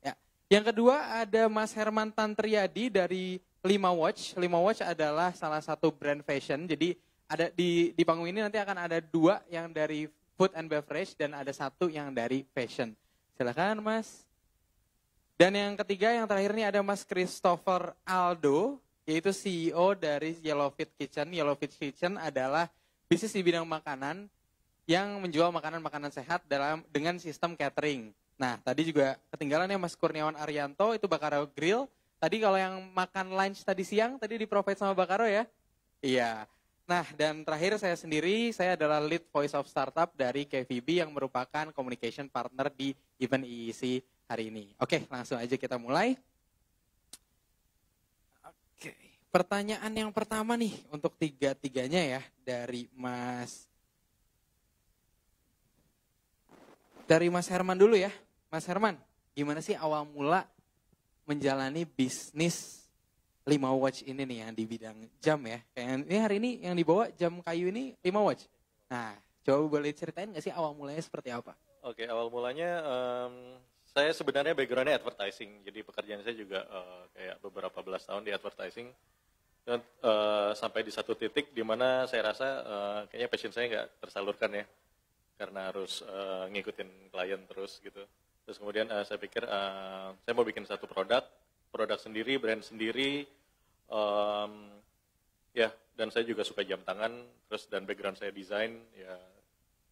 Ya. Yang kedua ada Mas Herman Tantriadi dari Lima Watch. Lima Watch adalah salah satu brand fashion. Jadi ada di panggung ini nanti akan ada 2 yang dari food and beverage dan ada 1 yang dari fashion. Silakan Mas. Dan yang ketiga, yang terakhir ini ada Mas Christopher Aldo, yaitu CEO dari Yellowfit Kitchen. Yellowfit Kitchen adalah bisnis di bidang makanan yang menjual makanan-makanan sehat dengan sistem catering. Nah, tadi juga ketinggalan ya Mas Kurniawan Arianto, itu Bacarro Grill. Tadi kalau yang makan lunch tadi siang, tadi di-provide sama Bacarro ya? Iya. Nah, dan terakhir saya sendiri, saya adalah lead voice of startup dari KVB yang merupakan communication partner di event IEC hari ini. Oke, langsung aja kita mulai. Oke, pertanyaan yang pertama nih untuk tiga-tiganya ya dari Mas Herman dulu ya. Mas Herman, gimana sih awal mula menjalani bisnis Lima Watch ini nih yang di bidang jam ya. Kayak ini hari ini yang dibawa jam kayu ini Lima Watch. Nah, coba boleh ceritain nggak sih awal mulanya seperti apa? Oke, awal mulanya saya sebenarnya backgroundnya advertising. Jadi pekerjaan saya juga kayak beberapa belas tahun di advertising. Dan sampai di satu titik di mana saya rasa kayaknya passion saya nggak tersalurkan ya. Karena harus ngikutin klien terus gitu. Terus kemudian saya pikir saya mau bikin satu produk sendiri, brand sendiri, ya, dan saya juga suka jam tangan, terus dan background saya desain, ya,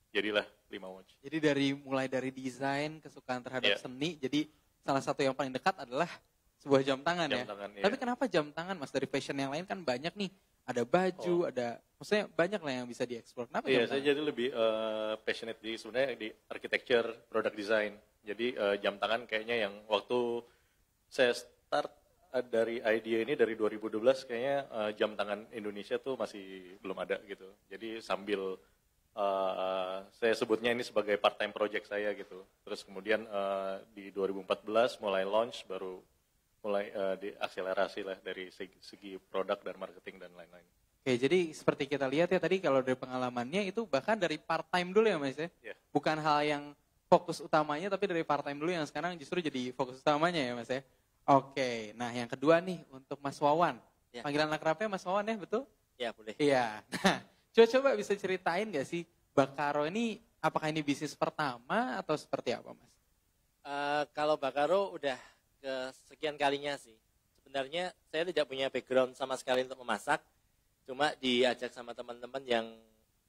jadilah Lima Watch. Jadi mulai dari desain, kesukaan terhadap seni, jadi salah satu yang paling dekat adalah sebuah jam tangan ya. Tapi kenapa jam tangan Mas? Dari fashion yang lain kan banyak nih, ada baju, ada, maksudnya banyak lah yang bisa dieksplor. Kenapa jam tangan? Saya jadi lebih passionate di sebenarnya di architecture, product design. Jadi jam tangan kayaknya yang waktu saya start dari idea ini dari 2012 kayaknya jam tangan Indonesia tuh masih belum ada gitu. Jadi sambil saya sebutnya ini sebagai part-time project saya gitu. Terus kemudian di 2014 mulai launch, baru mulai diakselerasi lah dari segi produk dan marketing dan lain-lain. Oke, jadi seperti kita lihat ya tadi kalau dari pengalamannya itu bahkan dari part-time dulu ya Mas ya? Yeah. Bukan hal yang fokus utamanya tapi dari part-time dulu yang sekarang justru jadi fokus utamanya ya Mas ya? Oke, nah yang kedua nih untuk Mas Wawan. Ya. Panggilan akrabnya Mas Wawan ya, betul? Ya, boleh. Iya. Nah, coba bisa ceritain gak sih Bacarro ini, apakah ini bisnis pertama atau seperti apa Mas? Kalau Bacarro udah kesekian kalinya sih. Sebenarnya saya tidak punya background sama sekali untuk memasak. Cuma diajak sama teman-teman yang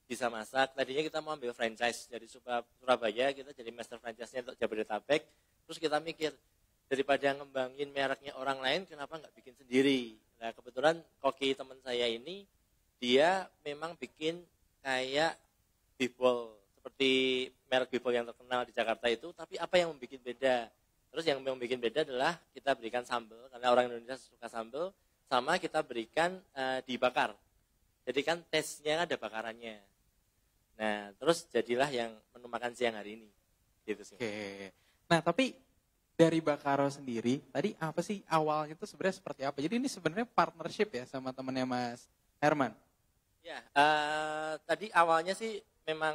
bisa masak. Tadinya kita mau ambil franchise dari Surabaya, kita jadi master franchise-nya untuk Jabodetabek. Terus kita mikir, daripada ngembangin mereknya orang lain, kenapa nggak bikin sendiri? Nah kebetulan koki teman saya ini, dia memang bikin kayak bibol, seperti merek bibol yang terkenal di Jakarta itu, tapi apa yang membuat beda? Terus yang membuat beda adalah kita berikan sambal, karena orang Indonesia suka sambal, sama kita berikan dibakar. Jadi kan tesnya ada bakarannya. Nah terus jadilah yang menu makan siang hari ini. Gitu sih. Oke. Nah, tapi dari Bakaro sendiri, tadi apa sih awalnya itu sebenarnya seperti apa? Jadi ini sebenarnya partnership ya sama temannya Mas Herman. Ya, tadi awalnya sih memang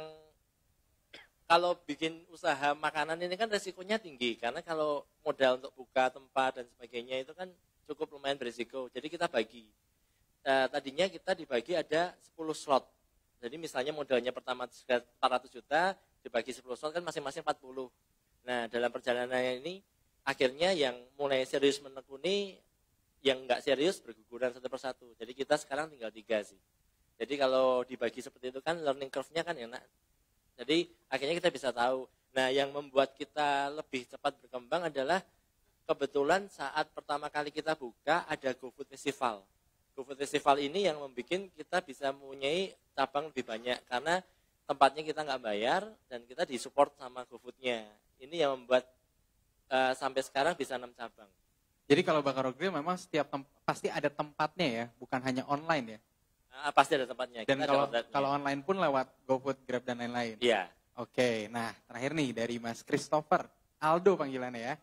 kalau bikin usaha makanan ini kan resikonya tinggi karena kalau modal untuk buka tempat dan sebagainya itu kan cukup lumayan berisiko. Jadi kita bagi. Tadinya kita dibagi ada 10 slot. Jadi misalnya modalnya pertama 400 juta, dibagi 10 slot kan masing-masing 40. Nah, dalam perjalanannya ini akhirnya yang mulai serius menekuni, yang nggak serius berguguran satu persatu. Jadi kita sekarang tinggal 3 sih. Jadi kalau dibagi seperti itu kan learning curve-nya kan enak. Jadi akhirnya kita bisa tahu. Nah, yang membuat kita lebih cepat berkembang adalah kebetulan saat pertama kali kita buka ada GoFood Festival. GoFood Festival ini yang membuat kita bisa mempunyai cabang lebih banyak karena tempatnya kita nggak bayar dan kita disupport sama GoFood-nya. Ini yang membuat sampai sekarang bisa 6 cabang. Jadi kalau Bakaro Grill memang setiap pasti ada tempatnya ya, bukan hanya online ya. Pasti ada tempatnya. Dan kalau online pun lewat GoFood, Grab dan lain-lain. Iya. Oke, nah terakhir nih dari Mas Christopher, Aldo panggilannya ya.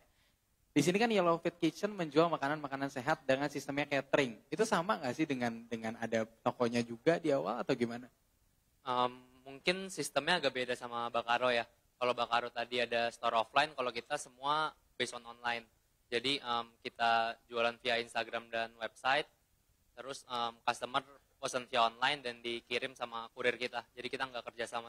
Di sini kan Yellow Fit Kitchen menjual makanan-makanan sehat dengan sistemnya catering. Itu sama nggak sih dengan ada tokonya juga di awal atau gimana? Mungkin sistemnya agak beda sama Bakaro ya. Kalau Bakaro tadi ada store offline, kalau kita semua based on online. Jadi kita jualan via Instagram dan website, terus customer pesan via online dan dikirim sama kurir kita. Jadi kita nggak kerja sama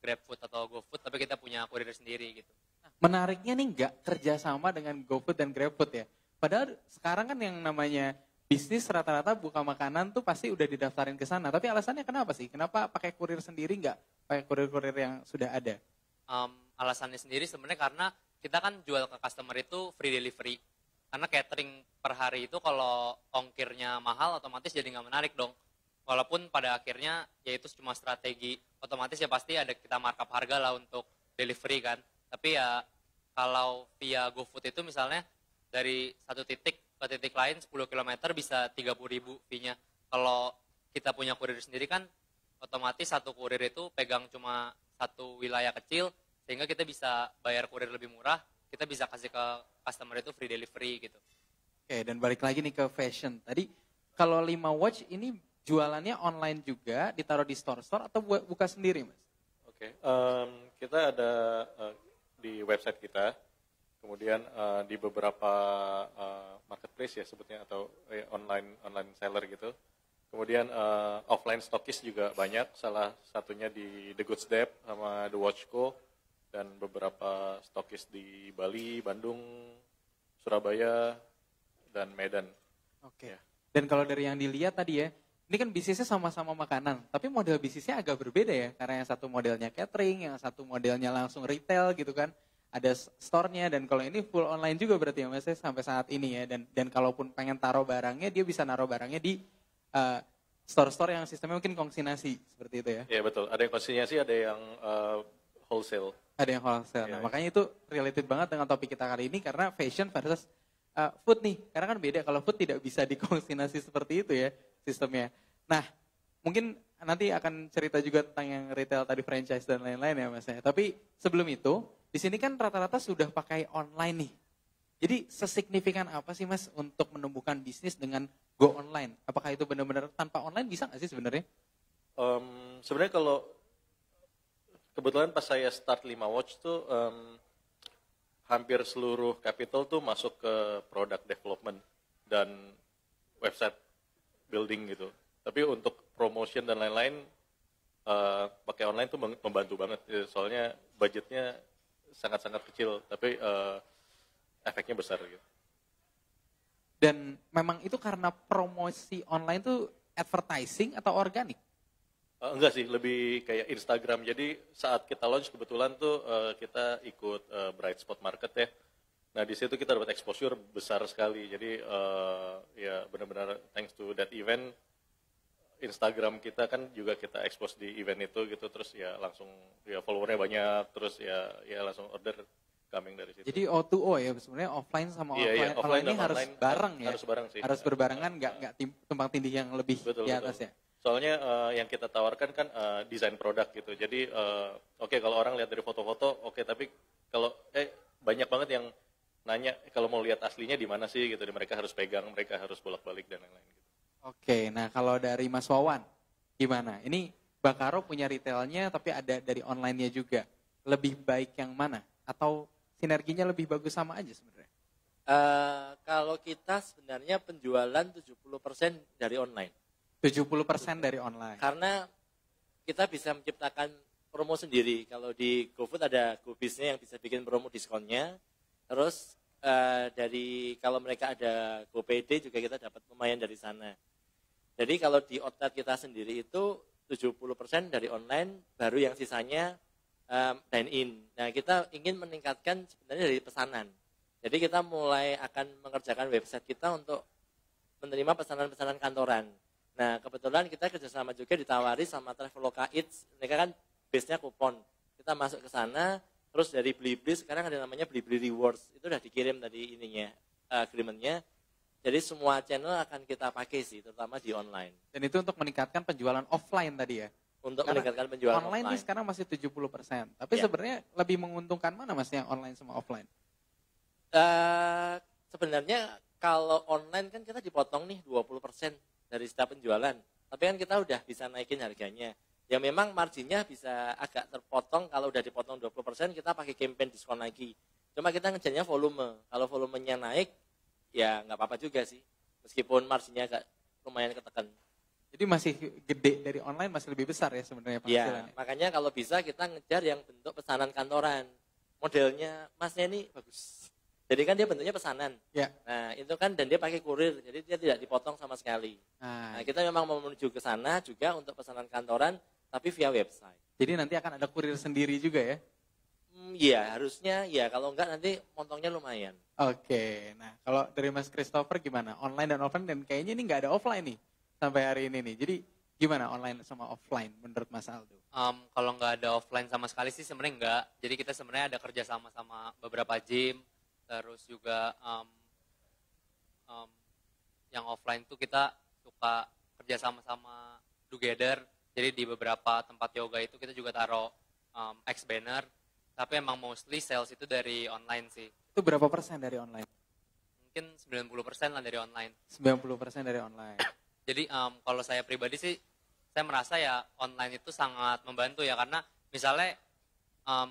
GrabFood atau GoFood, tapi kita punya kurir sendiri gitu. Menariknya nih nggak kerjasama dengan GoFood dan GrabFood ya. Padahal sekarang kan yang namanya bisnis rata-rata buka makanan tuh pasti udah didaftarin ke sana. Tapi alasannya kenapa sih? Kenapa pakai kurir sendiri nggak pakai kurir-kurir yang sudah ada? Alasannya sendiri sebenarnya karena kita kan jual ke customer itu free delivery. Karena catering per hari itu kalau ongkirnya mahal otomatis jadi nggak menarik dong. Walaupun pada akhirnya ya itu cuma strategi, otomatis ya pasti ada kita markup harga lah untuk delivery kan. Tapi ya kalau via GoFood itu misalnya dari satu titik ke titik lain 10 km bisa 30.000 fee-nya. Kalau kita punya kurir sendiri kan otomatis satu kurir itu pegang cuma satu wilayah kecil sehingga kita bisa bayar kurir lebih murah, kita bisa kasih ke customer itu free delivery gitu. Oke, dan balik lagi nih ke fashion. Tadi kalau 5 Watch ini jualannya online juga, ditaruh di store-store atau buka sendiri, Mas? Oke, kita ada di website kita, kemudian di beberapa marketplace ya sebutnya atau online seller gitu. Kemudian offline stokis juga banyak, salah satunya di The Goods Dep sama The Watch Co dan beberapa stokis di Bali, Bandung, Surabaya dan Medan. Oke. Ya. Dan kalau dari yang dilihat tadi ya, ini kan bisnisnya sama-sama makanan, tapi model bisnisnya agak berbeda ya, karena yang satu modelnya catering, yang satu modelnya langsung retail gitu kan, ada store-nya, dan kalau ini full online juga berarti ya Mas, sampai saat ini ya, dan kalaupun pengen taruh barangnya, dia bisa naruh barangnya di store-store yang sistemnya mungkin konsignasi, seperti itu ya? Iya betul, ada yang konsinyasi, ada yang wholesale. Ada yang wholesale, nah Ya. makanya itu related banget dengan topik kita kali ini, karena fashion versus food nih, karena kan beda, kalau food tidak bisa dikonsignasi seperti itu ya, sistemnya. Nah, mungkin nanti akan cerita juga tentang yang retail tadi, franchise dan lain-lain ya Mas ya. Tapi sebelum itu, di sini kan rata-rata sudah pakai online nih. Jadi sesignifikan apa sih Mas untuk menumbuhkan bisnis dengan go online? Apakah itu benar-benar tanpa online bisa nggak sih sebenarnya? Sebenarnya kalau kebetulan pas saya start 5 Watch tuh hampir seluruh capital tuh masuk ke product development dan website building gitu. Tapi untuk promotion dan lain-lain pakai online tuh membantu banget. Soalnya budgetnya sangat-sangat kecil, tapi efeknya besar gitu. Dan memang itu karena promosi online tuh advertising atau organik? Enggak sih, lebih kayak Instagram. Jadi saat kita launch kebetulan tuh kita ikut Bright Spot Market ya. Nah di situ kita dapat exposure besar sekali. Jadi ya benar-benar thanks to that event, Instagram kita kan juga kita expose di event itu gitu. Terus ya langsung ya followernya banyak. Terus ya langsung order coming dari situ. Jadi O2O ya sebenarnya offline sama Iya, offline. Kalau offline ini dan harus online bareng ya. harus bareng sih. Harus berbarengan, nggak tumpang tindih yang lebih Betul, di atas betul. ya. Soalnya yang kita tawarkan kan desain produk gitu. Jadi oke, kalau orang lihat dari foto-foto oke, tapi kalau banyak banget yang nanya kalau mau lihat aslinya di mana sih gitu, mereka harus pegang, mereka harus bolak-balik dan lain-lain gitu. Oke, nah kalau dari Mas Wawan, gimana? Ini Bakaro punya retailnya tapi ada dari online-nya juga. Lebih baik yang mana? Atau sinerginya lebih bagus sama aja sebenarnya? Kalau kita sebenarnya penjualan 70% dari online. 70% dari online. Karena kita bisa menciptakan promo sendiri. Kalau di GoFood ada GoBiznya yang bisa bikin promo diskonnya. Terus dari kalau mereka ada GoPD juga kita dapat lumayan dari sana. Jadi kalau di outlet kita sendiri itu 70% dari online, baru yang sisanya dine in. Nah, kita ingin meningkatkan sebenarnya dari pesanan. Jadi kita mulai akan mengerjakan website kita untuk menerima pesanan-pesanan kantoran. Nah, kebetulan kita kerjasama juga ditawari sama Traveloka Eats. Mereka kan base-nya kupon. Kita masuk ke sana, terus dari Blibli sekarang ada namanya Blibli Rewards. Itu udah dikirim tadi ininya, agreement-nya. Jadi semua channel akan kita pakai sih, terutama di online. Dan itu untuk meningkatkan penjualan offline tadi ya? Untuk Karena meningkatkan penjualan online offline. ini sekarang masih 70%. Tapi Ya. sebenarnya lebih menguntungkan mana mas yang online sama offline? Sebenarnya kalau online kan kita dipotong nih 20% dari setiap penjualan. Tapi kan kita udah bisa naikin harganya. Ya memang marginnya bisa agak terpotong, kalau udah dipotong 20% kita pakai campaign diskon lagi. Cuma kita ngejarnya volume. Kalau volumenya naik, ya nggak apa-apa juga sih. Meskipun marginnya agak lumayan ketekan. Jadi masih gede dari online masih lebih besar ya sebenarnya Ya, penghasilannya. makanya kalau bisa kita ngejar yang bentuk pesanan kantoran. Modelnya masnya ini bagus. Jadi kan dia bentuknya pesanan. Ya. Nah itu kan dan dia pakai kurir, jadi dia tidak dipotong sama sekali. Nah, Nah kita memang mau menuju ke sana juga untuk pesanan kantoran, tapi via website. jadi nanti akan ada kurir sendiri juga ya? Iya harusnya, ya kalau enggak nanti montongnya lumayan. Oke, nah kalau dari Mas Christopher gimana? Online dan offline dan kayaknya ini nggak ada offline nih sampai hari ini nih. Jadi gimana online sama offline menurut Mas Aldo? Kalau nggak ada offline sama sekali sih sebenarnya nggak. Jadi kita sebenarnya ada kerja sama sama beberapa gym, terus juga yang offline tuh kita suka kerja sama together. Jadi di beberapa tempat yoga itu kita juga taruh X banner. Tapi emang mostly sales itu dari online sih. Itu berapa persen dari online? Mungkin 90% lah dari online. 90% dari online. Jadi kalau saya pribadi sih, saya merasa ya online itu sangat membantu ya. Karena misalnya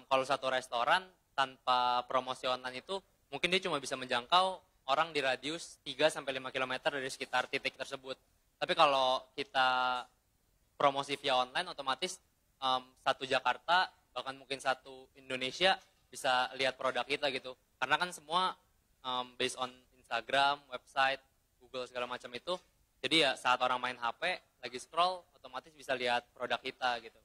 kalau satu restoran tanpa promosi online itu, mungkin dia cuma bisa menjangkau orang di radius 3-5 km dari sekitar titik tersebut. Tapi kalau kita promosi via online, otomatis satu Jakarta, bahkan mungkin satu Indonesia bisa lihat produk kita gitu. Karena kan semua based on Instagram, website, Google segala macam itu. Jadi ya saat orang main HP, lagi scroll, otomatis bisa lihat produk kita gitu.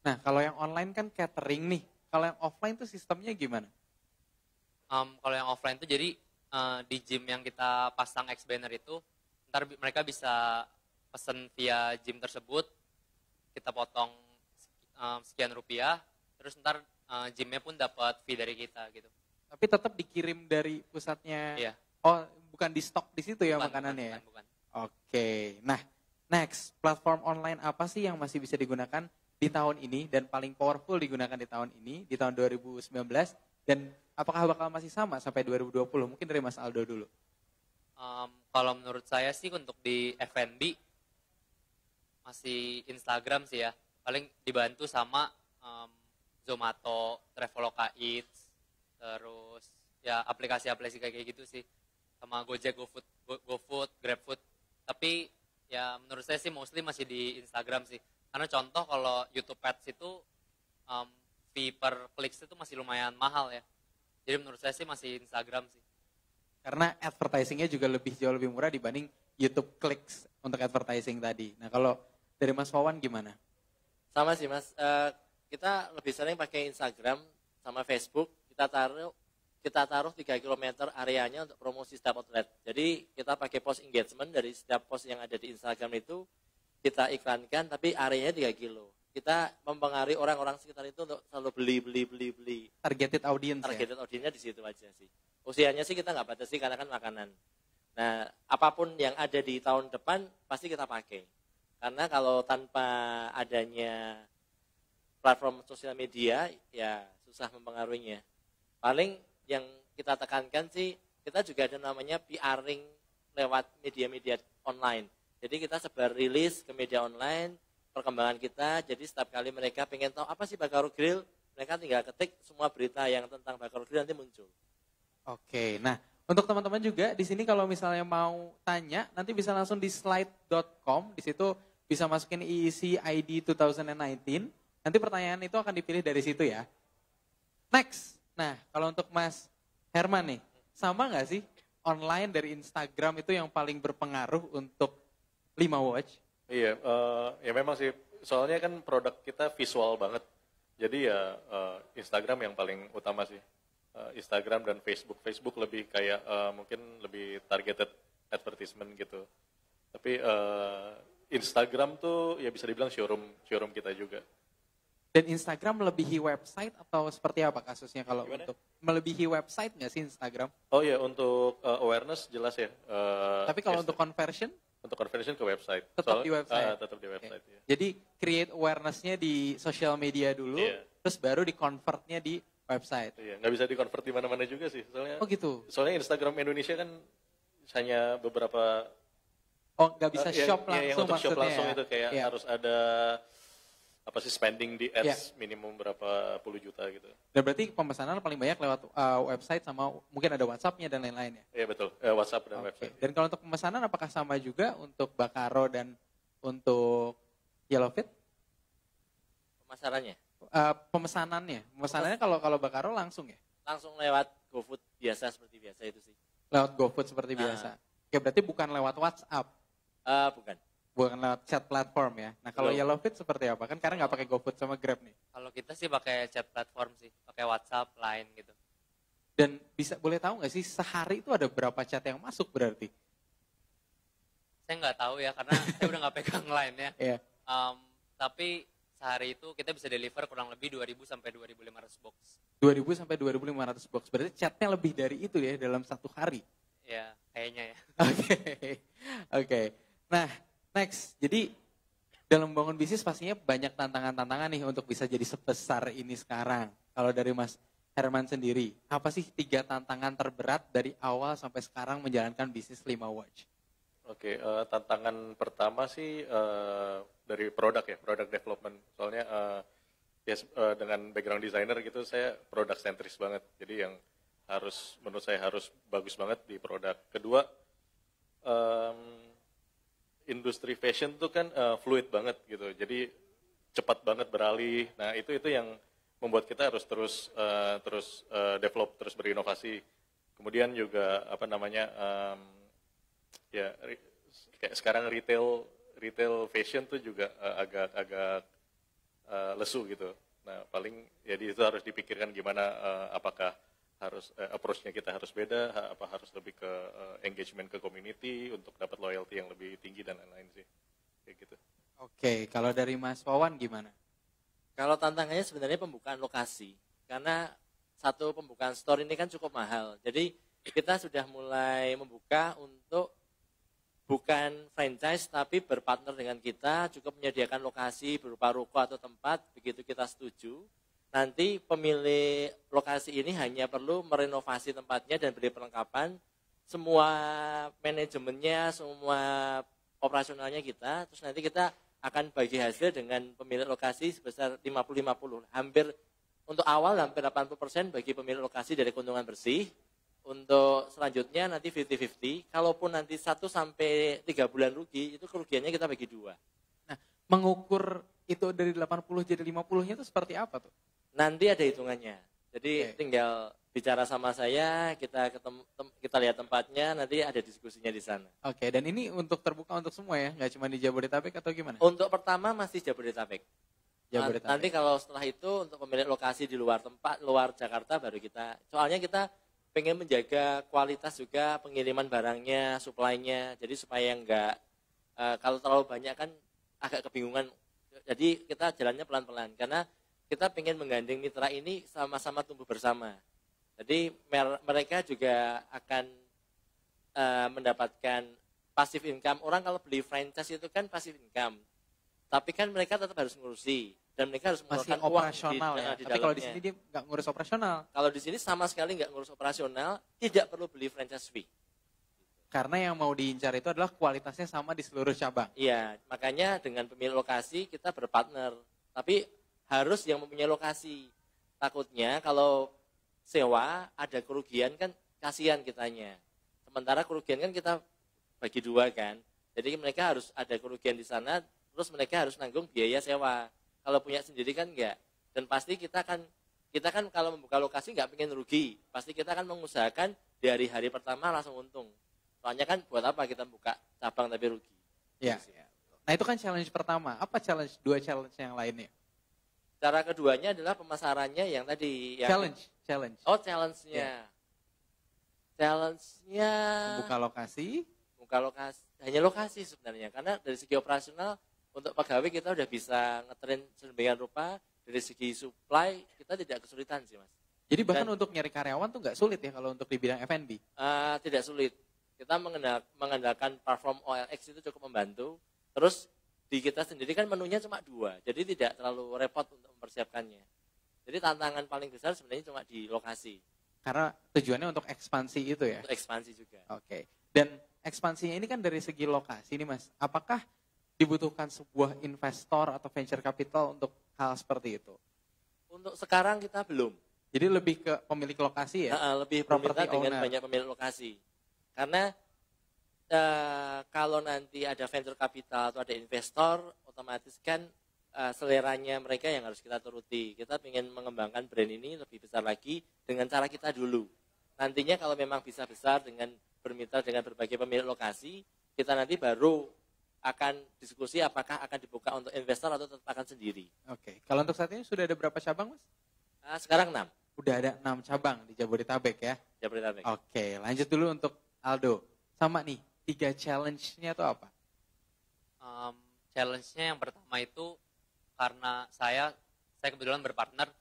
Nah kalau yang online kan catering nih. Kalau yang offline tuh sistemnya gimana? Kalau yang offline tuh jadi di gym yang kita pasang X banner itu, ntar mereka bisa pesen via gym tersebut, kita potong sekian rupiah, terus ntar gymnya pun dapat fee dari kita gitu. Tapi tetap dikirim dari pusatnya. Iya. Oh bukan di stok di situ ya Bukan, makanannya ya? bukan. Oke, nah next, platform online apa sih yang masih bisa digunakan di tahun ini dan paling powerful digunakan di tahun ini, di tahun 2019, dan apakah bakal masih sama sampai 2020? Mungkin dari Mas Aldo dulu. Kalau menurut saya sih untuk di F&B, masih Instagram sih ya, paling dibantu sama Zomato, Traveloka Eats, terus ya aplikasi-aplikasi kayak gitu sih, sama Gojek, GoFood, GrabFood. Tapi ya menurut saya sih mostly masih di Instagram sih. Karena contoh kalau YouTube Ads itu fee per clicks itu masih lumayan mahal ya. Jadi menurut saya sih masih Instagram sih. Karena advertisingnya juga jauh lebih murah dibanding YouTube clicks untuk advertising tadi. Nah kalau dari Mas Wawan gimana? Sama sih Mas, kita lebih sering pakai Instagram sama Facebook. Kita taruh 3 km areanya untuk promosi setiap outlet. Jadi kita pakai post engagement dari setiap post yang ada di Instagram itu kita iklankan, tapi areanya 3 kilo. Kita mempengaruhi orang-orang sekitar itu untuk selalu beli. Targeted audience ya? Targeted audience di situ aja sih. Usianya sih kita nggak batasi karena kan makanan. Nah, apapun yang ada di tahun depan pasti kita pakai. Karena kalau tanpa adanya platform sosial media, ya susah mempengaruhinya. Paling yang kita tekankan sih, kita juga ada namanya PR-ing lewat media-media online. Jadi kita sebar rilis ke media online, perkembangan kita, jadi setiap kali mereka pengen tahu apa sih Bakaro Grill, mereka tinggal ketik semua berita yang tentang Bakaro Grill nanti muncul. Oke, nah untuk teman-teman juga di sini kalau misalnya mau tanya, nanti bisa langsung di slide.com, di situ bisa masukin EEC ID 2019, nanti pertanyaan itu akan dipilih dari situ ya. Next, nah kalau untuk Mas Herman nih, sama nggak sih online dari Instagram itu yang paling berpengaruh untuk 5 Watch? Iya, ya memang sih, soalnya kan produk kita visual banget, jadi ya Instagram yang paling utama sih. Instagram dan Facebook. Facebook lebih kayak mungkin lebih targeted advertisement gitu. Tapi Instagram tuh ya bisa dibilang showroom kita juga. Dan Instagram melebihi website atau seperti apa kasusnya kalau Gimana? untuk melebihi website nggak sih Instagram? Oh ya, untuk awareness jelas ya. Tapi kalau untuk conversion? Untuk conversion ke website. Tetap di website? Tetap di website, Okay. ya. Jadi create awareness-nya di social media dulu, Iya. terus baru di convert-nya di website. Iya, nggak bisa di-convert di mana-mana juga sih. Soalnya, Oh gitu? soalnya Instagram Indonesia kan hanya beberapa. Oh nggak bisa yang- shop yang langsung untuk shop maksudnya langsung ya? itu kayak Iya. harus ada apa sih spending di ads minimum berapa puluh juta gitu. Dan berarti pemesanan paling banyak lewat website sama mungkin ada WhatsApp-nya dan lain-lain ya? Iya betul, WhatsApp dan Oke. website. Dan kalau untuk pemesanan apakah sama juga untuk Bakaro dan untuk Yellowfit? Pemasarannya Pemesanannya kalau Bakaro langsung ya? langsung lewat GoFood biasa seperti biasa itu sih. Lewat GoFood seperti biasa. Oke, berarti bukan lewat WhatsApp, Bukan. lewat chat platform ya. Nah kalau Belum. Yellowfit seperti apa? Kan karena nggak pakai GoFood sama Grab nih. Kalau kita sih pakai chat platform sih, pakai WhatsApp, Line gitu. Dan boleh tahu nggak sih sehari itu ada berapa chat yang masuk berarti? Saya nggak tahu ya, karena saya udah nggak pegang Line ya. Iya. Tapi sehari itu kita bisa deliver kurang lebih 2.000 sampai 2.500 box. 2.000 sampai 2.500 box. Berarti chatnya lebih dari itu ya dalam satu hari. Ya, kayaknya ya. Oke. Nah, next. Jadi dalam membangun bisnis pastinya banyak tantangan-tantangan nih untuk bisa jadi sebesar ini sekarang. Kalau dari Mas Herman sendiri, apa sih 3 tantangan terberat dari awal sampai sekarang menjalankan bisnis 5 Watch? Oke, tantangan pertama sih dari produk ya, product development. Soalnya dengan background designer gitu, saya product centris banget. Jadi yang menurut saya harus bagus banget di produk. Kedua, industri fashion tuh kan fluid banget gitu. Jadi cepat banget beralih. Nah itu yang membuat kita harus terus develop, terus berinovasi. Kemudian juga apa namanya ya kayak sekarang retail fashion tuh juga agak lesu gitu. Nah paling jadi itu harus dipikirkan gimana apakah harus approach-nya kita harus beda, apa harus lebih ke engagement ke community untuk dapat loyalty yang lebih tinggi dan lain-lain sih, kayak gitu. Oke, kalau dari Mas Wawan gimana? Kalau tantangannya sebenarnya pembukaan lokasi. Karena satu pembukaan store ini kan cukup mahal. Jadi kita sudah mulai membuka untuk bukan franchise tapi berpartner dengan kita, cukup menyediakan lokasi berupa ruko atau tempat, begitu kita setuju. Nanti pemilik lokasi ini hanya perlu merenovasi tempatnya dan beri perlengkapan. Semua manajemennya, semua operasionalnya kita, terus nanti kita akan bagi hasil dengan pemilik lokasi sebesar 50-50. Hampir untuk awal hampir 80% bagi pemilik lokasi dari keuntungan bersih. Untuk selanjutnya nanti 50-50. Kalaupun nanti 1 sampai 3 bulan rugi, itu kerugiannya kita bagi 2. Nah, mengukur itu dari 80 jadi 50-nya itu seperti apa tuh? Nanti ada hitungannya. Jadi tinggal bicara sama saya, kita lihat tempatnya, nanti ada diskusinya di sana. Oke, dan ini untuk terbuka untuk semua ya, nggak cuma di Jabodetabek atau gimana? Untuk pertama masih Jabodetabek. Jabodetabek. Nanti kalau setelah itu untuk pemilik lokasi di luar tempat, luar Jakarta baru kita. Soalnya kita pengen menjaga kualitas juga pengiriman barangnya, supply-nya. Jadi supaya enggak kalau terlalu banyak kan agak kebingungan. Jadi kita jalannya pelan-pelan karena kita pengen menggandeng mitra ini sama-sama tumbuh bersama. Jadi mereka juga akan mendapatkan passive income. Orang kalau beli franchise itu kan passive income. Tapi kan mereka tetap harus ngurusi. dan mereka harus Masih mengeluarkan uang operasional ya. di Tapi kalau di dalamnya. sini dia nggak ngurus operasional. Kalau di sini sama sekali nggak ngurus operasional, tidak perlu beli franchise fee. Karena yang mau diincar itu adalah kualitasnya sama di seluruh cabang. Iya, makanya dengan pemilik lokasi kita berpartner. Tapi harus yang mempunyai lokasi. Takutnya kalau sewa ada kerugian kan kasihan kitanya. Sementara kerugian kan kita bagi dua kan. Jadi mereka harus ada kerugian di sana, terus mereka harus nanggung biaya sewa. Kalau punya sendiri kan enggak. Dan pasti kita kan kalau membuka lokasi nggak pengen rugi. Pasti kita akan mengusahakan dari hari pertama langsung untung. Soalnya kan buat apa kita buka cabang tapi rugi. Ya. Nah itu kan challenge pertama. Apa dua challenge yang lainnya? Cara keduanya adalah pemasarannya yang tadi. Yang Challenge. Oh, challenge-nya. Challenge-nya Membuka lokasi. buka lokasi, hanya lokasi sebenarnya. Karena dari segi operasional untuk pegawai kita udah bisa ngetrain sedemikian rupa. Dari segi supply kita tidak kesulitan sih mas. Jadi bahkan untuk nyari karyawan tuh nggak sulit ya kalau untuk di bidang F&B. Tidak sulit. Kita mengandalkan platform OLX itu cukup membantu. Terus di kita sendiri kan menunya cuma 2, jadi tidak terlalu repot untuk mempersiapkannya. Jadi tantangan paling besar sebenarnya cuma di lokasi. Karena tujuannya untuk ekspansi itu ya? Untuk ekspansi juga. Oke. Dan ekspansinya ini kan dari segi lokasi nih mas. Apakah dibutuhkan sebuah investor atau venture capital untuk hal seperti itu? Untuk sekarang kita belum. Jadi lebih ke pemilik lokasi ya? Lebih Property bermitra dengan owner. banyak pemilik lokasi. Karena kalau nanti ada venture capital atau ada investor, otomatis kan seleranya mereka yang harus kita turuti. Kita ingin mengembangkan brand ini lebih besar lagi dengan cara kita dulu. Nantinya kalau memang bisa besar dengan bermitra dengan berbagai pemilik lokasi, kita nanti baru akan diskusi apakah akan dibuka untuk investor atau tetap akan sendiri. Oke. Kalau untuk saat ini sudah ada berapa cabang mas? Sekarang 6. Udah ada 6 cabang di Jabodetabek ya? Jabodetabek. Oke, lanjut dulu untuk Aldo. Sama nih, 3 challenge-nya itu apa? Challenge-nya yang pertama itu karena saya kebetulan berpartner.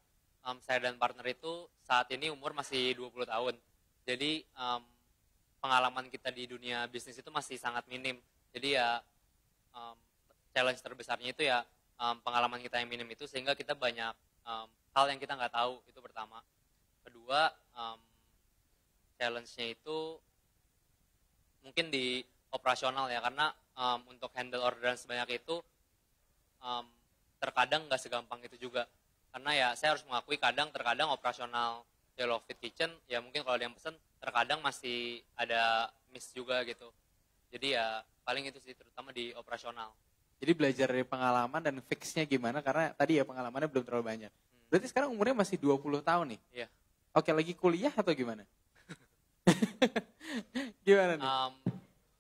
Saya dan partner itu saat ini umur masih 20 tahun. Jadi pengalaman kita di dunia bisnis itu masih sangat minim. Jadi ya challenge terbesarnya itu ya pengalaman kita yang minim itu sehingga kita banyak hal yang kita nggak tahu, itu pertama. Kedua, challenge-nya itu mungkin di operasional ya, karena untuk handle orderan sebanyak itu terkadang nggak segampang itu juga. Karena ya saya harus mengakui terkadang operasional Yellow Fit Kitchen, ya mungkin kalau ada yang pesen, terkadang masih ada miss juga gitu. Jadi ya paling itu sih, terutama di operasional. Jadi belajar dari pengalaman dan fix-nya gimana, karena tadi ya pengalamannya belum terlalu banyak. Berarti sekarang umurnya masih 20 tahun nih? Iya. Oke, lagi kuliah atau gimana? Gimana nih?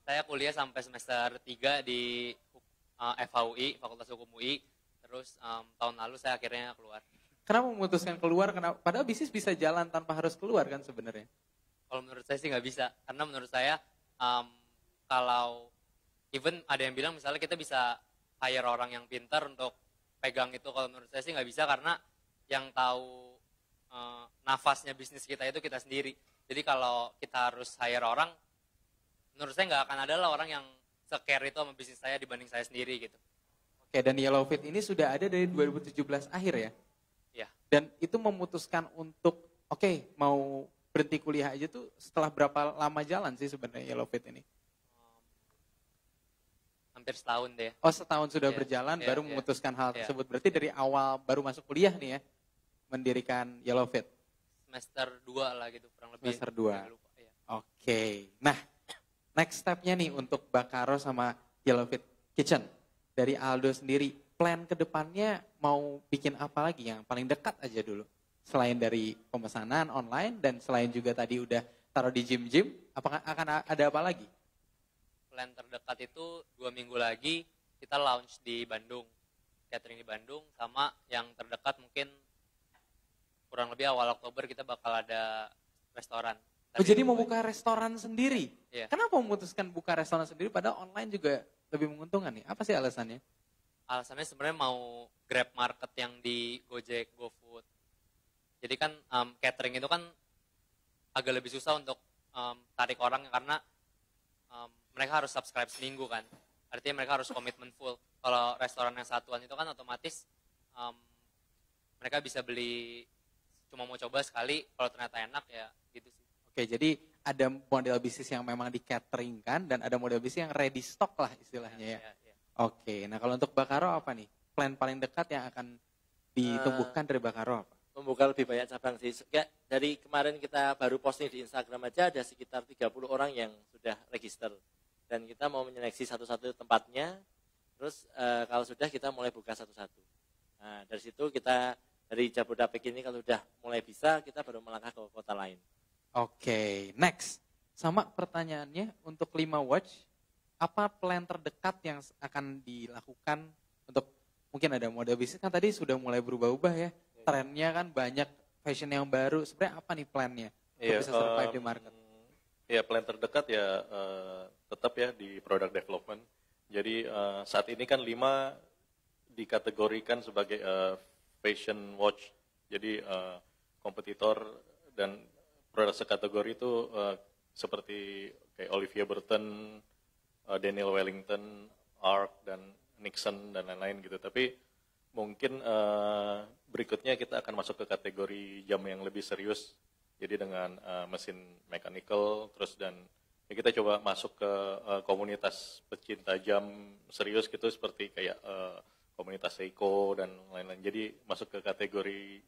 Saya kuliah sampai semester 3 di FHUI, Fakultas Hukum UI. Terus tahun lalu saya akhirnya keluar. Kenapa memutuskan keluar? Padahal bisnis bisa jalan tanpa harus keluar kan sebenarnya? Kalau menurut saya sih nggak bisa. Karena menurut saya kalau even ada yang bilang misalnya kita bisa hire orang yang pintar untuk pegang itu. Kalau menurut saya sih nggak bisa, karena yang tahu nafasnya bisnis kita itu kita sendiri. Jadi kalau kita harus hire orang, menurut saya nggak akan ada lah orang yang se-care itu sama bisnis saya dibanding saya sendiri gitu. Oke, dan Yellow Fit ini sudah ada dari 2017 akhir ya? Iya. Dan itu memutuskan untuk, mau berhenti kuliah aja tuh setelah berapa lama jalan sih sebenarnya Yellow Fit ini? Hampir setahun deh. Oh, setahun sudah Iya, berjalan iya, baru iya. memutuskan hal Iya. tersebut. Berarti dari awal baru masuk kuliah nih ya, mendirikan Yellow Fit? Semester 2 lah gitu, kurang lebih. Semester 2. Saya lupa, iya. Oke, nah next step-nya nih untuk Bakaro sama Yellow Fit Kitchen. Dari Aldo sendiri, plan ke depannya mau bikin apa lagi yang paling dekat aja dulu? Selain dari pemesanan online dan selain juga tadi udah taruh di gym-gym, apakah akan ada apa lagi? Plan terdekat itu 2 minggu lagi kita launch di Bandung. Catering di Bandung, sama yang terdekat mungkin kurang lebih awal Oktober kita bakal ada restoran. Oh, jadi mau buka restoran sendiri? Iya. Kenapa memutuskan buka restoran sendiri padahal online juga lebih menguntungkan nih? Apa sih alasannya? Alasannya sebenarnya mau grab market yang di Gojek, GoFood. Jadi kan catering itu kan agak lebih susah untuk tarik orang karena mereka harus subscribe seminggu kan. Artinya mereka harus komitmen full. Kalau restoran yang satuan itu kan otomatis mereka bisa beli cuma mau coba sekali, kalau ternyata enak ya gitu sih. Oke, jadi ada model bisnis yang memang di catering kan, dan ada model bisnis yang ready stock lah istilahnya ya. Oke, nah kalau untuk Bakaro apa nih? Plan paling dekat yang akan ditumbuhkan dari Bakaro apa? Membuka lebih banyak cabang sih. Kayak dari kemarin kita baru posting di Instagram aja ada sekitar 30 orang yang sudah register. Dan kita mau menyeleksi satu-satu tempatnya, terus kalau sudah kita mulai buka satu-satu. Nah, dari situ kita dari Jabodetabek ini kalau sudah mulai bisa, kita baru melangkah ke kota lain. Oke, next. Sama pertanyaannya untuk 5 Watch, apa plan terdekat yang akan dilakukan untuk mungkin ada model bisnis kan tadi sudah mulai berubah-ubah ya. Trennya kan banyak fashion yang baru. Sebenarnya apa nih plannya untuk bisa survive di market? Ya plan terdekat ya tetap ya di product development. Jadi saat ini kan 5 dikategorikan sebagai fashion watch. Jadi kompetitor dan produk sekategori itu seperti kayak Olivia Burton, Daniel Wellington, Arc dan Nixon dan lain-lain gitu. Tapi mungkin berikutnya kita akan masuk ke kategori jam yang lebih serius. Jadi dengan mesin mechanical terus dan ya kita coba masuk ke komunitas pecinta jam serius gitu seperti kayak komunitas Seiko dan lain-lain. Jadi masuk ke kategori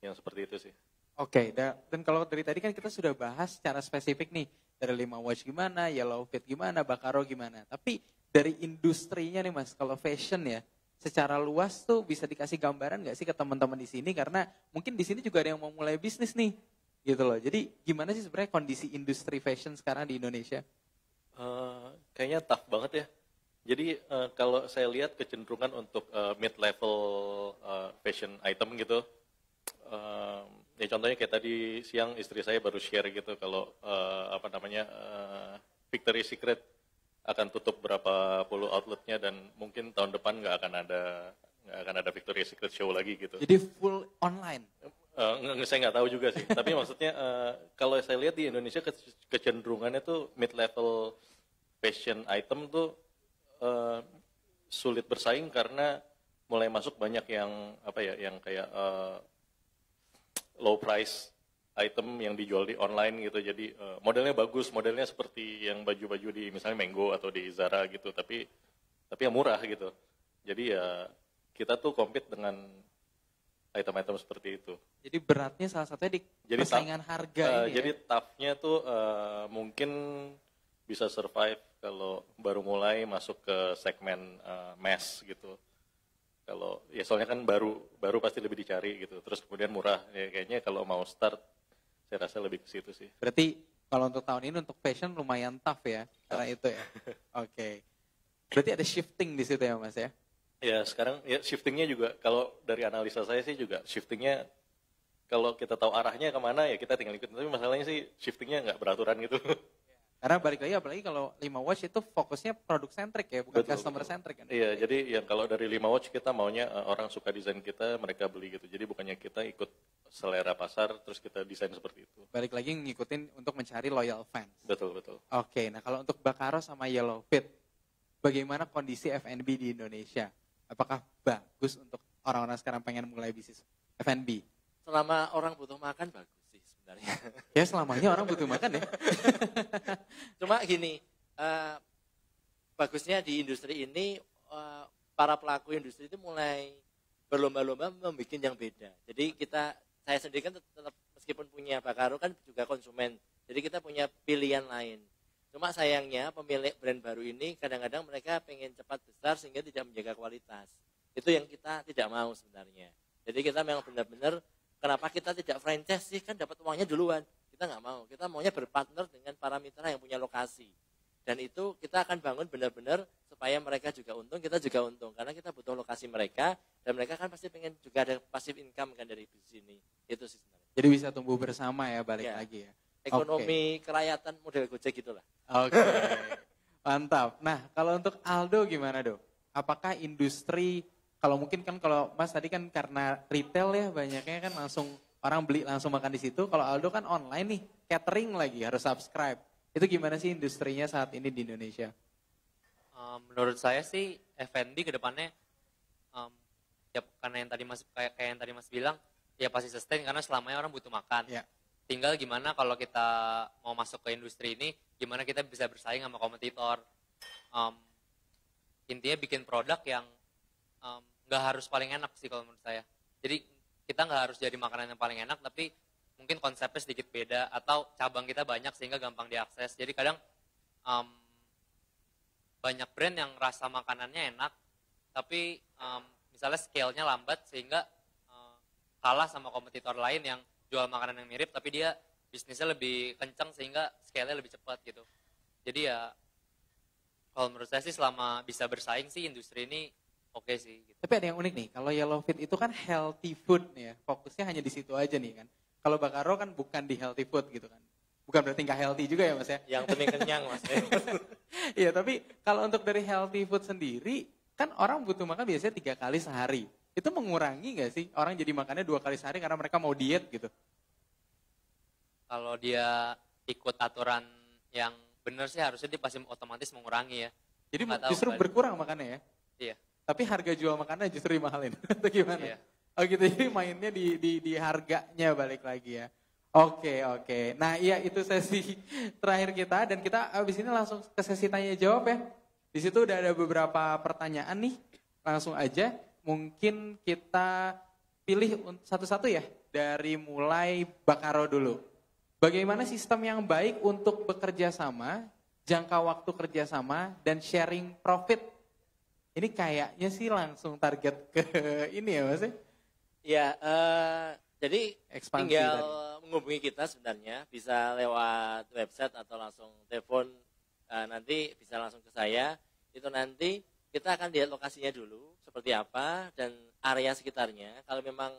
yang seperti itu sih. Oke, dan kalau dari tadi kan kita sudah bahas secara spesifik nih, dari 5 Watch gimana, Yellow Fit gimana, Bakaro gimana. Tapi dari industrinya nih Mas, kalau fashion ya, secara luas tuh bisa dikasih gambaran nggak sih ke teman-teman di sini? Karena mungkin di sini juga ada yang mau mulai bisnis nih, gitu loh. Jadi gimana sih sebenarnya kondisi industri fashion sekarang di Indonesia? Kayaknya tough banget ya. Jadi kalau saya lihat kecenderungan untuk mid-level fashion item gitu, ya contohnya kayak tadi siang istri saya baru share gitu kalau Victoria's Secret akan tutup berapa puluh outletnya dan mungkin tahun depan nggak akan ada Victoria's Secret show lagi gitu. Jadi full online? Saya nggak tahu juga sih. Tapi maksudnya kalau saya lihat di Indonesia kecenderungannya tuh mid-level fashion item tuh sulit bersaing karena mulai masuk banyak yang yang kayak low price item yang dijual di online gitu. Jadi modelnya bagus, modelnya seperti yang baju-baju di misalnya Mango atau di Zara gitu, tapi yang murah gitu. Jadi ya kita tuh compete dengan item-item seperti itu. Jadi beratnya salah satunya di persaingan harga ini. Jadi tough-nya tuh mungkin bisa survive kalau baru mulai masuk ke segmen mass gitu. Kalau ya soalnya kan baru pasti lebih dicari gitu. Terus kemudian murah. Ya kayaknya kalau mau start saya rasa lebih ke situ sih. Berarti kalau untuk tahun ini untuk fashion lumayan tough ya, karena itu ya. Oke. Berarti ada shifting di situ ya Mas ya? Ya sekarang ya shiftingnya juga kalau dari analisa saya sih juga shiftingnya kalau kita tahu arahnya kemana ya kita tinggal ikut. Tapi masalahnya sih shiftingnya nggak beraturan gitu. Karena balik lagi apalagi kalau 5 Watch itu fokusnya produk centric ya, bukan customer centric kan? Iya, jadi yang kalau dari 5 Watch kita maunya orang suka desain kita, mereka beli gitu. Jadi bukannya kita ikut selera pasar terus kita desain seperti itu. Balik lagi ngikutin untuk mencari loyal fans. Betul. Oke, nah kalau untuk Bakaro sama Yellow Fit, bagaimana kondisi F&B di Indonesia? Apakah bagus untuk orang-orang sekarang pengen mulai bisnis F&B? Selama orang butuh makan bagus sih sebenarnya. Ya selamanya orang butuh makan ya. Cuma gini, bagusnya di industri ini para pelaku industri itu mulai berlomba-lomba membuat yang beda. Jadi saya sendiri kan tetap meskipun punya Bakaro kan juga konsumen. Jadi kita punya pilihan lain. Cuma sayangnya pemilik brand baru ini kadang-kadang mereka pengen cepat besar sehingga tidak menjaga kualitas. Itu yang kita tidak mau sebenarnya. Jadi kita memang benar-benar kenapa kita tidak franchise sih, kan dapat uangnya duluan. Kita nggak mau, kita maunya berpartner dengan para mitra yang punya lokasi. Dan itu kita akan bangun benar-benar supaya mereka juga untung, kita juga untung. Karena kita butuh lokasi mereka, dan mereka kan pasti pengen juga ada passive income kan dari bisnis ini. Itu sih sebenarnya. Jadi bisa tumbuh bersama ya, balik lagi ya. Ekonomi kerakyatan model Gojek gitulah. Oke, mantap. Nah, kalau untuk Aldo gimana, Do? Apakah industri, kalau mungkin kan kalau Mas tadi kan karena retail ya, banyaknya kan langsung orang beli langsung makan di situ. Kalau Aldo kan online nih, catering lagi, harus subscribe. Itu gimana sih industrinya saat ini di Indonesia? Menurut saya sih F&B ke depannya ya karena yang tadi Mas kayak yang tadi Mas bilang, ya pasti sustain karena selamanya orang butuh makan. Ya. Tinggal gimana kalau kita mau masuk ke industri ini, gimana kita bisa bersaing sama kompetitor. Intinya bikin produk yang nggak harus paling enak sih kalau menurut saya. Jadi kita nggak harus jadi makanan yang paling enak, tapi mungkin konsepnya sedikit beda atau cabang kita banyak sehingga gampang diakses. Jadi kadang banyak brand yang rasa makanannya enak, tapi misalnya scale-nya lambat sehingga kalah sama kompetitor lain yang jual makanan yang mirip, tapi dia bisnisnya lebih kencang sehingga scale-nya lebih cepat gitu. Jadi ya, kalau menurut saya sih selama bisa bersaing sih industri ini oke sih. Gitu. Tapi ada yang unik nih, kalau Yellow Fit itu kan healthy food nih ya, fokusnya hanya di situ aja nih kan. Kalau Bakaro kan bukan di healthy food gitu kan. Bukan berarti nggak healthy juga ya Mas ya? Yang penting kenyang Mas. Iya, tapi kalau untuk dari healthy food sendiri, kan orang butuh makan biasanya 3 kali sehari. Itu mengurangi nggak sih orang jadi makannya 2 kali sehari karena mereka mau diet gitu? Kalau dia ikut aturan yang benar sih harusnya dia pasti otomatis mengurangi ya. Jadi Nggak tahu, justru Mbak. berkurang makannya ya? Iya. Tapi harga jual makannya justru dimahalin atau gimana? Iya. Oh gitu, jadi mainnya di harganya balik lagi ya. Oke. Nah iya itu sesi terakhir kita dan kita abis ini langsung ke sesi tanya jawab ya. Di situ udah ada beberapa pertanyaan nih, langsung aja. Mungkin kita pilih satu-satu ya, dari mulai Bakaro dulu. Bagaimana sistem yang baik untuk bekerja sama, jangka waktu kerja sama, dan sharing profit? Ini kayaknya sih langsung target ke ini ya Mas ya? Ya, jadi Ekspansi tinggal tadi. menghubungi kita sebenarnya, bisa lewat website atau langsung telepon, nanti bisa langsung ke saya, itu nanti kita akan lihat lokasinya dulu, seperti apa, dan area sekitarnya. Kalau memang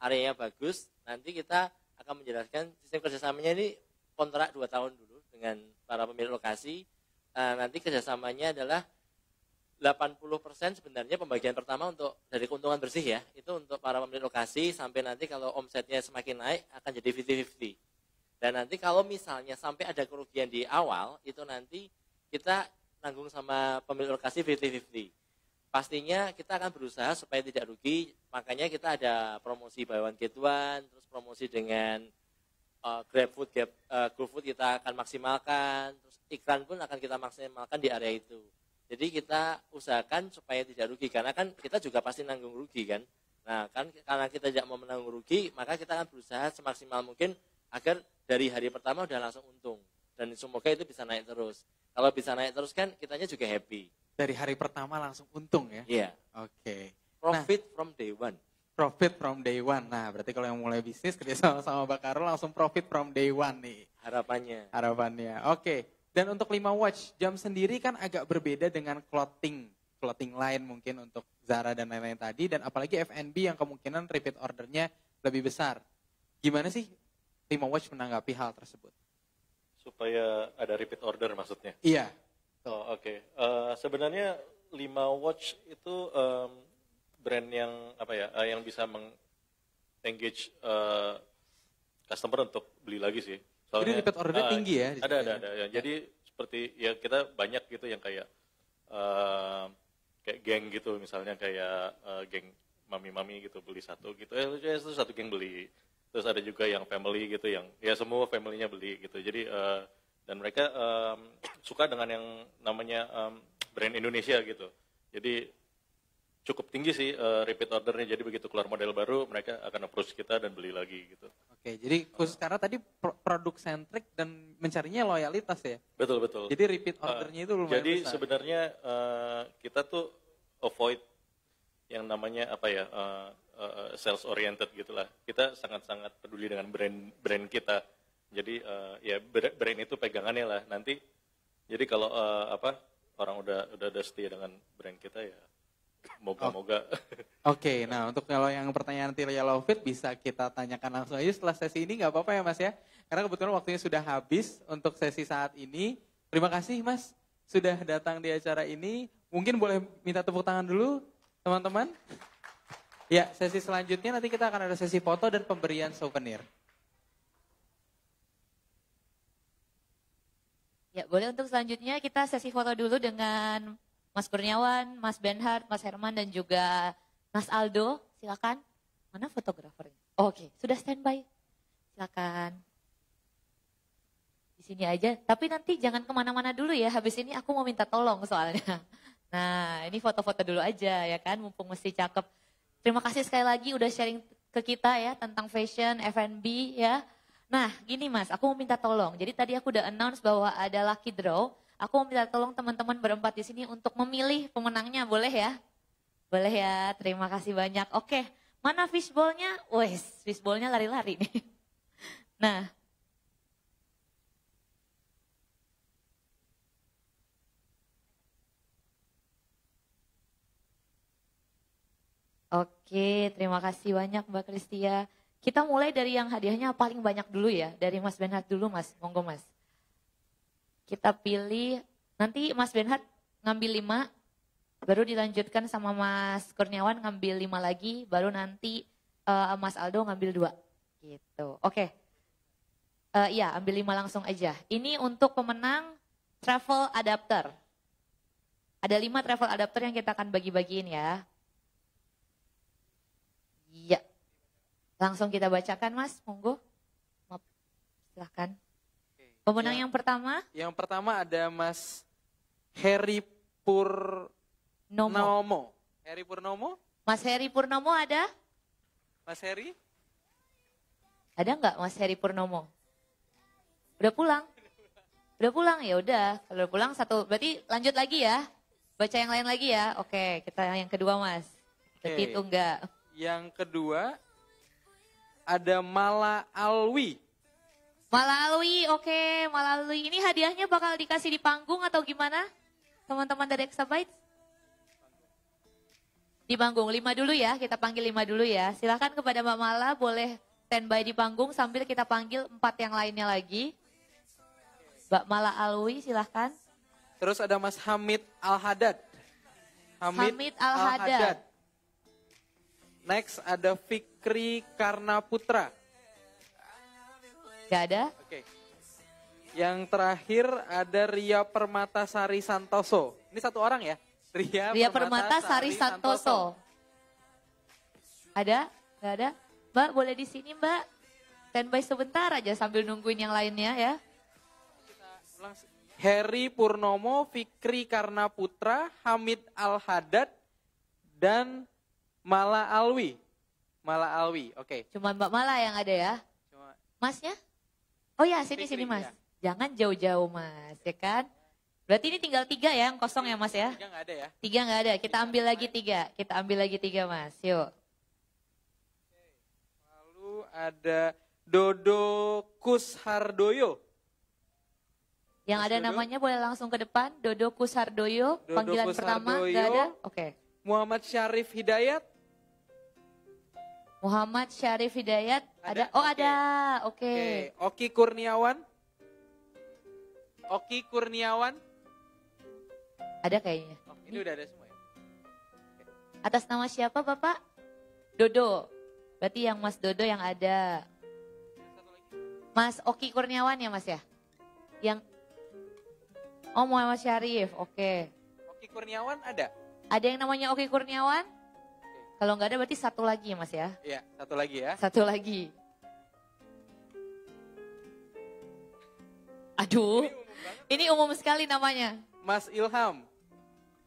areanya bagus, nanti kita akan menjelaskan sistem kerjasamanya ini kontrak 2 tahun dulu dengan para pemilik lokasi. Nanti kerjasamanya adalah 80% sebenarnya pembagian pertama untuk dari keuntungan bersih ya, itu untuk para pemilik lokasi sampai nanti kalau omsetnya semakin naik akan jadi 50-50. Dan nanti kalau misalnya sampai ada kerugian di awal, itu nanti kita nanggung sama pemilik lokasi 50-50. Pastinya kita akan berusaha supaya tidak rugi, makanya kita ada promosi buy one get one, terus promosi dengan GrabFood, GoFood kita akan maksimalkan, terus iklan pun akan kita maksimalkan di area itu. Jadi kita usahakan supaya tidak rugi, karena kan kita juga pasti nanggung rugi kan. Nah kan karena kita tidak mau menanggung rugi, maka kita akan berusaha semaksimal mungkin agar dari hari pertama udah langsung untung. Dan semoga itu bisa naik terus. Kalau bisa naik terus kan kitanya juga happy. Dari hari pertama langsung untung ya? Iya. Oke. Profit from day one. Profit from day one. Nah berarti kalau yang mulai bisnis kerja sama Bakaro langsung profit from day one nih. Harapannya. Oke. Dan untuk 5 watch, jam sendiri kan agak berbeda dengan clothing line mungkin untuk Zara dan lain-lain tadi. Dan apalagi F&B yang kemungkinan repeat ordernya lebih besar. Gimana sih 5 watch menanggapi hal tersebut? Supaya ada repeat order maksudnya? Iya. Oh, oke. Sebenarnya 5 watch itu brand yang yang bisa engage customer untuk beli lagi sih. Soalnya, jadi repeat ordernya tinggi ya? Ada. Ya. Jadi seperti ya kita banyak gitu yang kayak geng gitu, misalnya kayak geng mami-mami gitu beli satu gitu, terus satu geng beli. Terus ada juga yang family gitu, yang ya semua family-nya beli gitu. Jadi dan mereka suka dengan yang namanya brand Indonesia gitu. Jadi cukup tinggi sih repeat ordernya. Jadi begitu keluar model baru, mereka akan approach kita dan beli lagi gitu. Oke, jadi khusus karena tadi produk centric dan mencarinya loyalitas ya? Betul. Jadi repeat ordernya itu lumayan jadi besar. sebenarnya kita tuh avoid yang namanya sales oriented gitulah. Kita sangat-sangat peduli dengan brand kita. Jadi ya brand itu pegangannya lah. Nanti jadi kalau orang udah setia dengan brand kita ya moga-moga. Oke, nah untuk kalau yang pertanyaan nanti Yellow Fit bisa kita tanyakan langsung aja setelah sesi ini, nggak apa-apa ya Mas ya? Karena kebetulan waktunya sudah habis untuk sesi saat ini. Terima kasih Mas sudah datang di acara ini. Mungkin boleh minta tepuk tangan dulu teman-teman. Ya, sesi selanjutnya nanti kita akan ada sesi foto dan pemberian souvenir. Ya, boleh untuk selanjutnya kita sesi foto dulu dengan Mas Kurniawan, Mas Benhard, Mas Herman, dan juga Mas Aldo, silakan. Mana fotografernya? Oke, sudah standby. Silakan. Di sini aja. Tapi nanti jangan kemana-mana dulu ya. Habis ini aku mau minta tolong soalnya. Nah, ini foto-foto dulu aja ya kan. Mumpung mesti cakep. Terima kasih sekali lagi udah sharing ke kita ya tentang fashion, F&B ya. Nah, gini Mas, aku mau minta tolong. Jadi tadi aku udah announce bahwa ada lucky draw. Aku mau minta tolong teman-teman berempat di sini untuk memilih pemenangnya, boleh ya? Boleh ya, terima kasih banyak. Oke, mana fishball-nya? Wes, fishball-nya lari-lari nih. Nah. Oke, terima kasih banyak Mbak Kristia. Kita mulai dari yang hadiahnya paling banyak dulu ya. Dari Mas Benhard dulu Mas, monggo Mas. Kita pilih, nanti Mas Benhard ngambil 5, baru dilanjutkan sama Mas Kurniawan ngambil 5 lagi, baru nanti Mas Aldo ngambil 2. Gitu, oke. Iya, ambil 5 langsung aja. Ini untuk pemenang travel adapter. Ada 5 travel adapter yang kita akan bagi-bagiin ya. Iya. Langsung kita bacakan Mas, monggo. Silahkan. Pemenang yang pertama? Yang pertama ada Mas Heri Purnomo. Heri Purnomo? Mas Heri Purnomo ada? Mas Heri? Ada nggak Mas Heri Purnomo? Udah pulang? Udah pulang ya udah. Kalau udah pulang satu, berarti lanjut lagi ya. Baca yang lain lagi ya. Oke, kita yang kedua Mas. Berarti itu enggak. Yang kedua ada Mala Alwi. Mala Alwi, oke. Mala Alwi, ini hadiahnya bakal dikasih di panggung atau gimana? Teman-teman dari Exabytes? Di panggung, 5 dulu ya, kita panggil 5 dulu ya. Silahkan kepada Mbak Mala, boleh standby di panggung sambil kita panggil 4 yang lainnya lagi. Mbak Mala Alwi, silahkan. Terus ada Mas Hamid Al-Hadad. Hamid Al-Hadad. Next ada Fikri Karnaputra. Gak ada? Oke. Yang terakhir ada Ria Permatasari Santoso. Ini satu orang ya? Ria Permatasari Santoso. Ada? Gak ada? Mbak boleh di sini Mbak. Standby sebentar aja sambil nungguin yang lainnya ya. Heri Purnomo, Fikri Karnaputra, Hamid Al-Hadad, dan Mala Alwi. Mala Alwi, oke. Cuma Mbak Mala yang ada ya? Masnya? Oh ya, sini Mas. Ya. Jangan jauh-jauh Mas, ya kan? Berarti ini tinggal 3 ya yang kosong ya Mas ya? 3 nggak ada ya? 3 nggak ada, kita ambil lagi 3. Kita ambil lagi 3 Mas, yuk. Lalu ada Dodo Kushardoyo. Yang ada Dodo. namanya boleh langsung ke depan, Dodo Kushardoyo. Dodo Panggilan pertama nggak ada? Oke. Muhammad Syarif Hidayat. Muhammad Syarif Hidayat ada? Oh Oke. ada, oke. Oki Kurniawan. Oki Kurniawan. Ada kayaknya. Oh, ini udah ada semua ya? Atas nama siapa Bapak? Dodo. Berarti yang Mas Dodo yang ada. Mas Oki Kurniawan ya Mas ya? Yang Oh Muhammad Syarif, oke. Oki Kurniawan ada? Ada yang namanya Oki Kurniawan? Kalau nggak ada berarti satu lagi ya Mas ya? Iya, satu lagi ya. Satu lagi. Aduh, ini umum sekali namanya. Mas Ilham.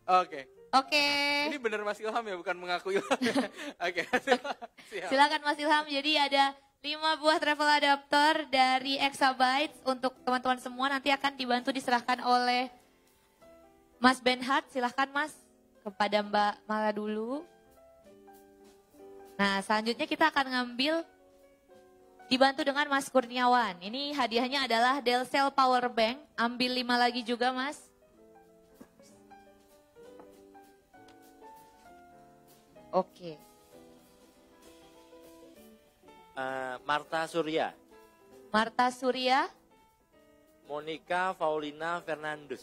Oke. Oke. Ini bener Mas Ilham ya, bukan mengaku Ilham. Oke. Siap. Silakan Mas Ilham. Jadi ada 5 buah travel adapter dari Exabytes untuk teman-teman semua. Nanti akan dibantu diserahkan oleh Mas Benhard. Silakan Mas kepada Mbak Mala dulu. Nah selanjutnya kita akan ngambil dibantu dengan Mas Kurniawan. Ini hadiahnya adalah Delcel Power Bank. Ambil 5 lagi juga Mas. Oke. Marta Surya, Marta Surya, Monica Faulina Fernandus,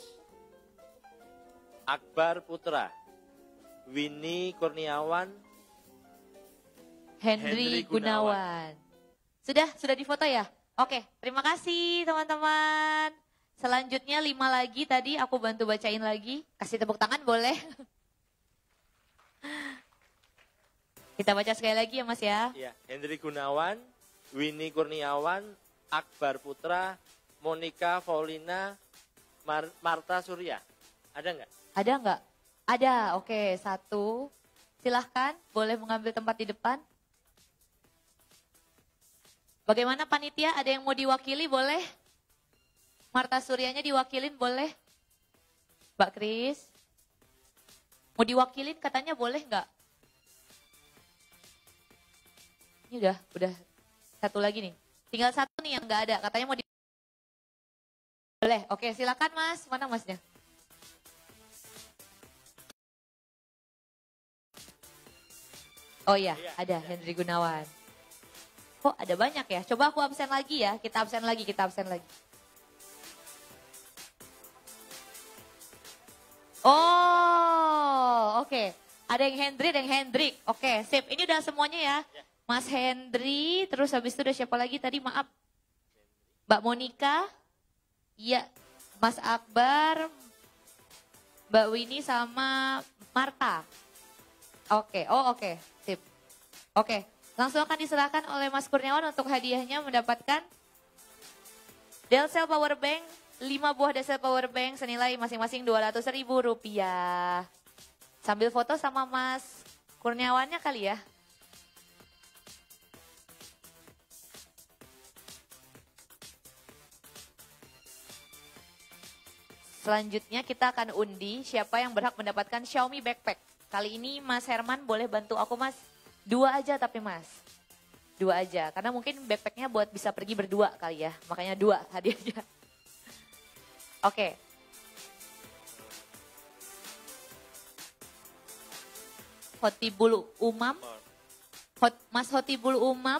Akbar Putra, Winnie Kurniawan, Henry Gunawan. Sudah difoto ya? Oke, terima kasih teman-teman. Selanjutnya 5 lagi tadi aku bantu bacain lagi. Kasih tepuk tangan boleh? Kita baca sekali lagi ya Mas ya. Ya, Hendri Gunawan, Winnie Kurniawan, Akbar Putra, Monica Paulina, Marta Surya. Ada nggak? Ada nggak? Ada, oke. 1. Silahkan, boleh mengambil tempat di depan. Bagaimana panitia? Ada yang mau diwakili, boleh? Marta Suryanya diwakilin, boleh? Mbak Kris? Mau diwakilin katanya boleh nggak? Ini udah 1 lagi nih. Tinggal 1 nih yang nggak ada, katanya mau boleh, oke silakan Mas. Mana Masnya? Oh iya, ada Hendri Gunawan. Kok ada banyak ya? Coba aku absen lagi ya. Kita absen lagi. Oh, oke. Ada yang Hendri, ada yang Hendrik. Oke, sip. Ini udah semuanya ya. Mas Hendri, terus habis itu udah siapa lagi tadi? Maaf. Mbak Monica. Iya, Mas Akbar, Mbak Winnie sama Marta. Oke, oke, sip. Oke, langsung akan diserahkan oleh Mas Kurniawan untuk hadiahnya mendapatkan Delcel Power Bank, 5 buah Delcel Power Bank senilai masing-masing Rp200.000. Sambil foto sama Mas Kurniawannya kali ya. Selanjutnya kita akan undi siapa yang berhak mendapatkan Xiaomi Backpack. Kali ini Mas Herman boleh bantu aku Mas. 2 aja tapi Mas. 2 aja, karena mungkin backpacknya buat bisa pergi berdua kali ya. Makanya 2 hadiahnya. Oke. Hotibul Umam. Mas Hotibul Umam.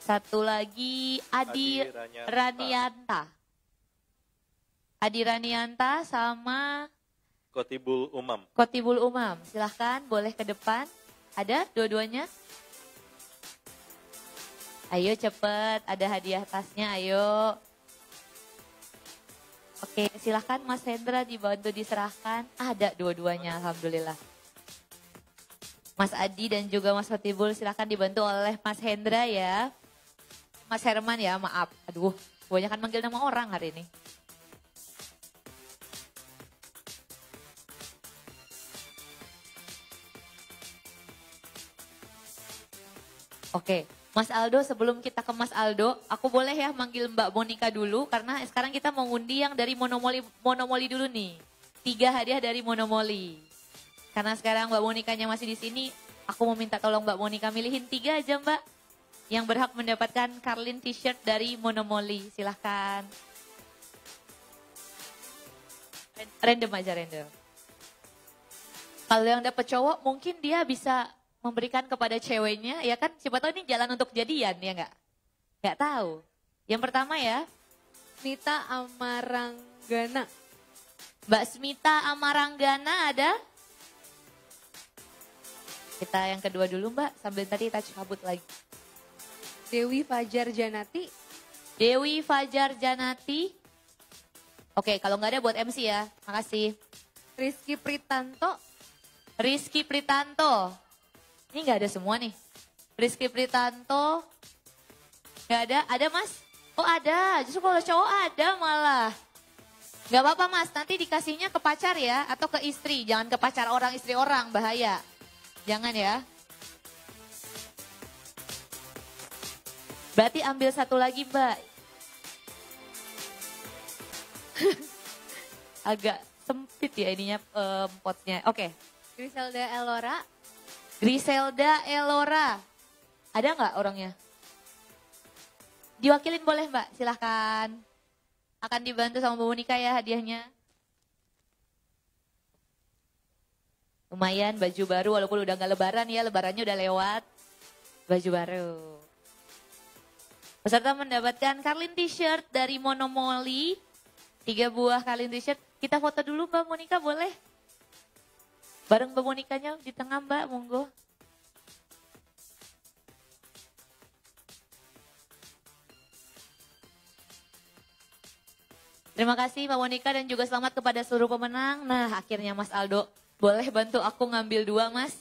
1 lagi Adi Ranianta. Adi Ranianta sama Kotibul Umam. Kotibul Umam. Silahkan boleh ke depan. Ada dua-duanya? Ayo cepet, ada hadiah tasnya, ayo. Oke, silahkan Mas Hendra dibantu diserahkan. Ada dua-duanya, alhamdulillah. Mas Adi dan juga Mas Kotibul silahkan dibantu oleh Mas Hendra ya. Mas Herman ya, maaf. Aduh, kebanyakan manggil nama orang hari ini. Oke, Mas Aldo, sebelum kita ke Mas Aldo, aku boleh ya manggil Mbak Monica dulu, karena sekarang kita mau ngundi yang dari Monomoli dulu nih. 3 hadiah dari Monomoli. Karena sekarang Mbak Monicanya masih di sini, aku mau minta tolong Mbak Monica milihin 3 aja Mbak. Yang berhak mendapatkan Carlin t-shirt dari Monomoli. Silahkan. Random aja, random. Kalau yang dapat cowok mungkin dia bisa memberikan kepada ceweknya, ya kan? Siapa tahu ini jalan untuk jadian, ya enggak? Enggak tahu. Yang pertama ya. Smita Amaranggana. Mbak Smita Amaranggana ada? Kita yang kedua dulu Mbak, sambil tadi kita cabut lagi. Dewi Fajar Janati. Dewi Fajar Janati. Oke, kalau nggak ada buat MC ya. Makasih. Rizky Pritanto. Rizky Pritanto. Ini nggak ada semua nih. Rizky Pritanto. Nggak ada? Ada Mas? Oh ada, justru kalau cowok ada malah. Nggak apa-apa Mas, nanti dikasihnya ke pacar ya. Atau ke istri, jangan ke pacar orang, istri orang, bahaya. Jangan ya. Berarti ambil 1 lagi Mbak. Agak sempit ya ininya potnya. Oke. Griselda Elora. Griselda Elora. Ada nggak orangnya? Diwakilin boleh Mbak, silahkan. Akan dibantu sama Bu Monica ya hadiahnya. Lumayan baju baru walaupun udah nggak lebaran ya, lebarannya udah lewat. Baju baru. Peserta mendapatkan Carlin t-shirt dari Monomoli. 3 buah Carlin t-shirt. Kita foto dulu Mbak Monica boleh? Bareng Mbak Monicanya di tengah Mbak, monggo. Terima kasih Mbak Monica dan juga selamat kepada seluruh pemenang. Nah akhirnya Mas Aldo Boleh bantu aku ngambil 2 Mas?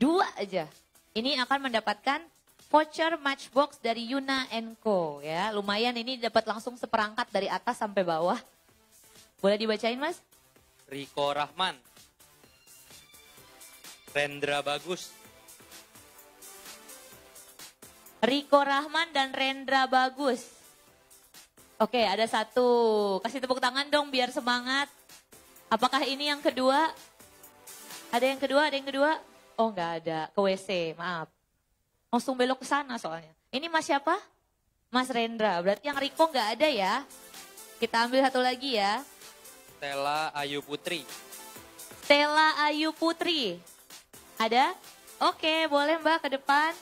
2 aja. Ini akan mendapatkan voucher Matchbox dari Yuna Co ya. Lumayan ini dapat langsung seperangkat dari atas sampai bawah. Boleh dibacain Mas? Riko Rahman. Rendra Bagus. Riko Rahman dan Rendra Bagus. Oke, ada 1. Kasih tepuk tangan dong biar semangat. Apakah ini yang kedua? Ada yang kedua? Ada yang kedua? Oh nggak ada, ke WC, maaf. Langsung belok ke sana soalnya. Ini Mas siapa? Mas Rendra, berarti yang Riko nggak ada ya. Kita ambil 1 lagi ya. Stella Ayu Putri. Stella Ayu Putri. Ada? Oke, boleh Mbak ke depan.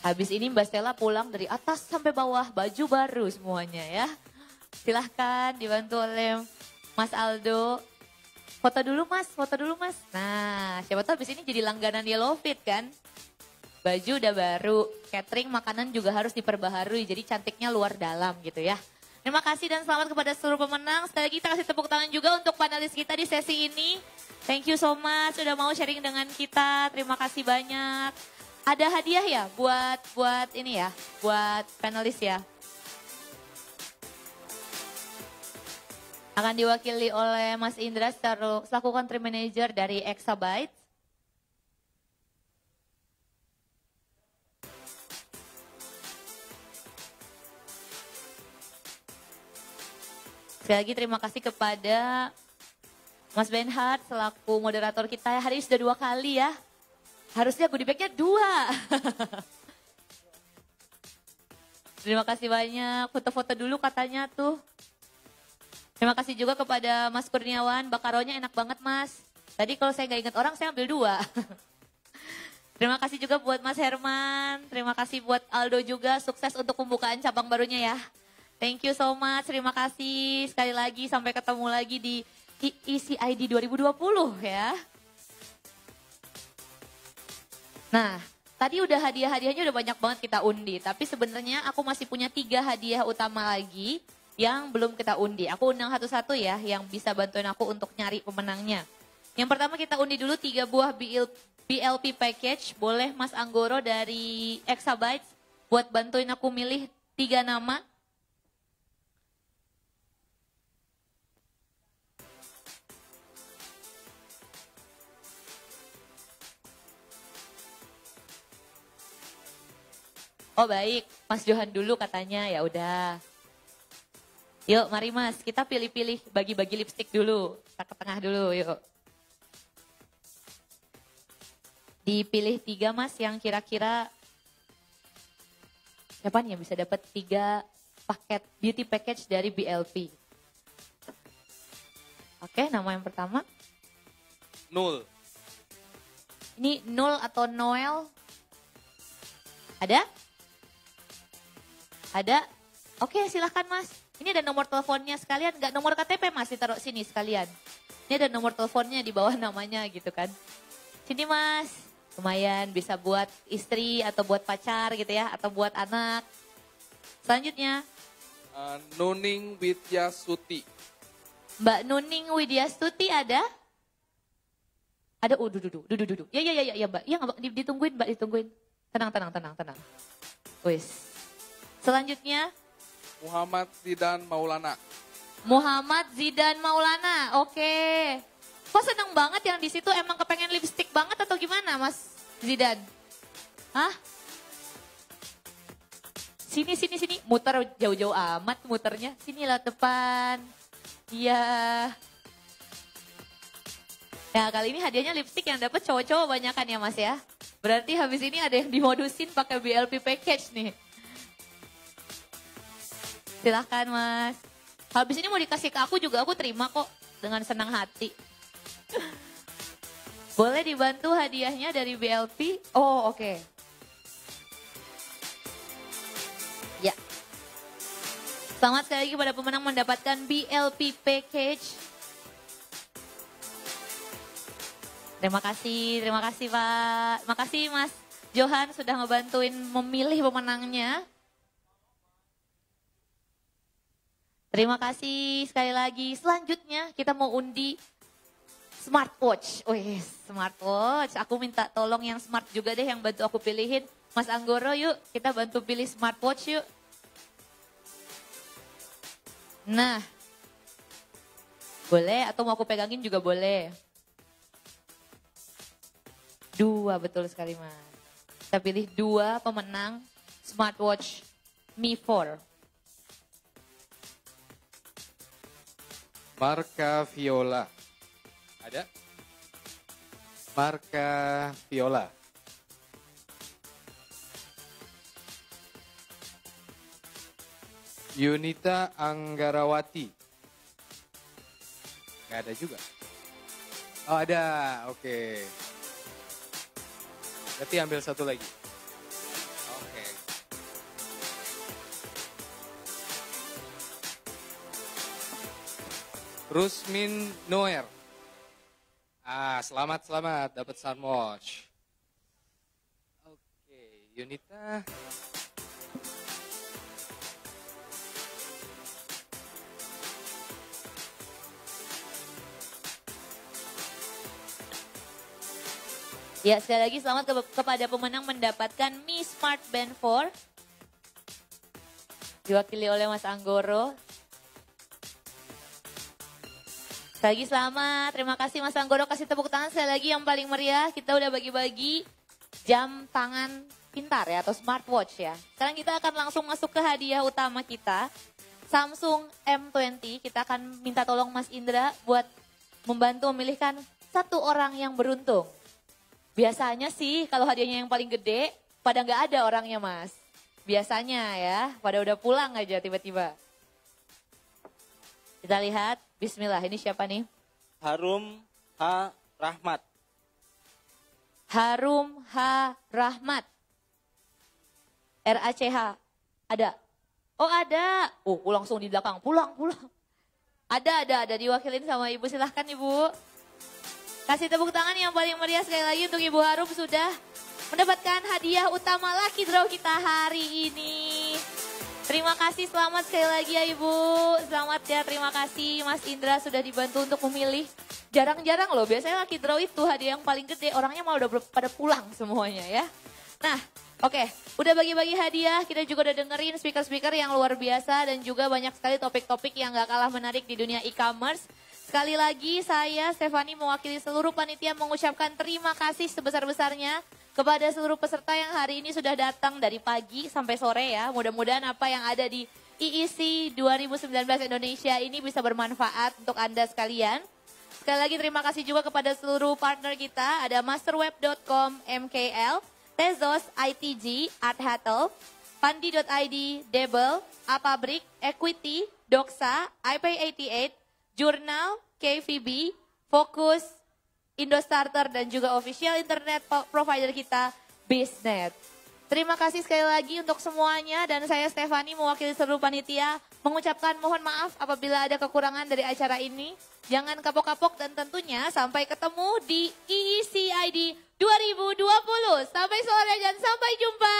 Habis ini Mbak Stella pulang dari atas sampai bawah, baju baru semuanya ya. Silahkan dibantu oleh Mas Aldo. Foto dulu Mas, foto dulu Mas. Nah, siapa tahu habis ini jadi langganan Yellow Fit kan. Baju udah baru, catering makanan juga harus diperbaharui, jadi cantiknya luar dalam gitu ya. Terima kasih dan selamat kepada seluruh pemenang. Sekali lagi kita kasih tepuk tangan juga untuk panelis kita di sesi ini. Thank you so much sudah mau sharing dengan kita, terima kasih banyak. Ada hadiah ya buat ini ya, buat panelis ya. Akan diwakili oleh Mas Indra selaku country manager dari Exabytes. Sekali lagi terima kasih kepada Mas Benhard selaku moderator kita. Hari ini sudah 2 kali ya. Harusnya goodie bag-nya 2. Terima kasih banyak. Foto-foto dulu katanya tuh. Terima kasih juga kepada Mas Kurniawan. Bakaronya enak banget Mas. Tadi kalau saya nggak ingat orang saya ambil 2. Terima kasih juga buat Mas Herman. Terima kasih buat Aldo juga. Sukses untuk pembukaan cabang barunya ya. Thank you so much. Terima kasih sekali lagi. Sampai ketemu lagi di ECID 2020 ya. Nah, tadi udah hadiah-hadiahnya udah banyak banget kita undi. Tapi sebenarnya aku masih punya 3 hadiah utama lagi yang belum kita undi. Aku undang satu-satu ya yang bisa bantuin aku untuk nyari pemenangnya. Yang pertama kita undi dulu 3 buah BLP package. Boleh Mas Anggoro dari Exabytes buat bantuin aku milih 3 nama. Oh baik, Mas Johan dulu katanya, ya udah. Yuk mari Mas, kita pilih-pilih, bagi-bagi lipstick dulu. Kita ke tengah dulu, yuk. Dipilih 3 Mas yang kira-kira siapa nih yang bisa dapat 3 paket beauty package dari BLP. Oke, nama yang pertama. Nul. Ini Nul atau Noel? Ada? Ada? Oke silahkan Mas. Ini ada nomor teleponnya sekalian. Enggak nomor KTP Mas ditaruh sini sekalian. Ini ada nomor teleponnya di bawah namanya gitu kan. Sini Mas. Lumayan bisa buat istri atau buat pacar gitu ya. Atau buat anak. Selanjutnya. Nuning Widyasuti. Mbak Nuning Widyastuti ada? Ada, duduk. Ya Mbak. Ya Mbak, ditungguin Mbak, ditungguin. Tenang. Wis. Selanjutnya. Muhammad Zidan Maulana. Muhammad Zidan Maulana, oke. Kok seneng banget yang di situ emang kepengen lipstick banget atau gimana Mas Zidan? Hah? Sini. Muter jauh-jauh amat muternya. Sinilah depan. Iya. Nah kali ini hadiahnya lipstick yang dapat cowok-cowok banyakan ya Mas ya. Berarti habis ini ada yang dimodusin pakai BLP package nih. Silahkan Mas. Habis ini mau dikasih ke aku juga aku terima kok dengan senang hati. Boleh dibantu hadiahnya dari BLP? Oh oke. Ya. Selamat sekali lagi pada pemenang mendapatkan BLP package. Terima kasih Pak. Makasih Mas Johan sudah ngebantuin memilih pemenangnya. Terima kasih sekali lagi. Selanjutnya kita mau undi smartwatch. Wih, smartwatch. Aku minta tolong yang smart juga deh yang bantu aku pilihin. Mas Anggoro yuk, kita bantu pilih smartwatch yuk. Nah, boleh atau mau aku pegangin juga boleh. 2, betul sekali Mas. Kita pilih 2 pemenang smartwatch Mi 4. Marka Viola. Ada? Marka Viola. Yunita Anggarawati. Gak ada juga. Oh ada, oke. Berarti ambil satu lagi. Oke. Rusmin Noer. Selamat dapat smartwatch. Oke, Yunita. Ya, sekali lagi selamat kepada pemenang mendapatkan Mi Smart Band 4. Diwakili oleh Mas Anggoro. Sekali lagi selamat, terima kasih Mas Anggoro. Kasih tepuk tangan sekali lagi yang paling meriah. Kita udah bagi-bagi jam tangan pintar ya, atau smartwatch ya. Sekarang kita akan langsung masuk ke hadiah utama kita. Samsung M20, kita akan minta tolong Mas Indra buat membantu memilihkan satu orang yang beruntung. Biasanya sih kalau hadiahnya yang paling gede, pada nggak ada orangnya Mas. Biasanya ya, pada udah pulang aja tiba-tiba. Kita lihat, bismillah, ini siapa nih? Harum H. Rahmat. Harum H. Rahmat. RACH, ada? Oh ada, langsung di belakang, pulang. Ada, diwakilin sama Ibu, silahkan Ibu. Kasih tepuk tangan yang paling meriah sekali lagi untuk Ibu Harum sudah mendapatkan hadiah utama Lucky Draw kita hari ini. Terima kasih, selamat sekali lagi ya Ibu. Selamat ya, terima kasih Mas Indra sudah dibantu untuk memilih. Jarang-jarang loh, biasanya Lucky Draw itu hadiah yang paling gede, orangnya malah udah pada pulang semuanya ya. Nah, oke, udah bagi-bagi hadiah, kita juga udah dengerin speaker-speaker yang luar biasa dan juga banyak sekali topik-topik yang gak kalah menarik di dunia e-commerce. Sekali lagi saya, Stefani, mewakili seluruh panitia mengucapkan terima kasih sebesar-besarnya kepada seluruh peserta yang hari ini sudah datang dari pagi sampai sore ya. Mudah-mudahan apa yang ada di EEC 2019 Indonesia ini bisa bermanfaat untuk Anda sekalian. Sekali lagi terima kasih juga kepada seluruh partner kita, ada masterweb.com, MKL, Tezos, ITG, Art Hattel, Pandi.id, Debel, Apabrik, Equity, Doxa, IP88, Jurnal, KVB, Fokus, Indostarter, dan juga official internet provider kita, Biznet. Terima kasih sekali lagi untuk semuanya dan saya Stefani mewakili seluruh panitia mengucapkan mohon maaf apabila ada kekurangan dari acara ini. Jangan kapok-kapok dan tentunya sampai ketemu di EECID 2020. Sampai sore dan sampai jumpa.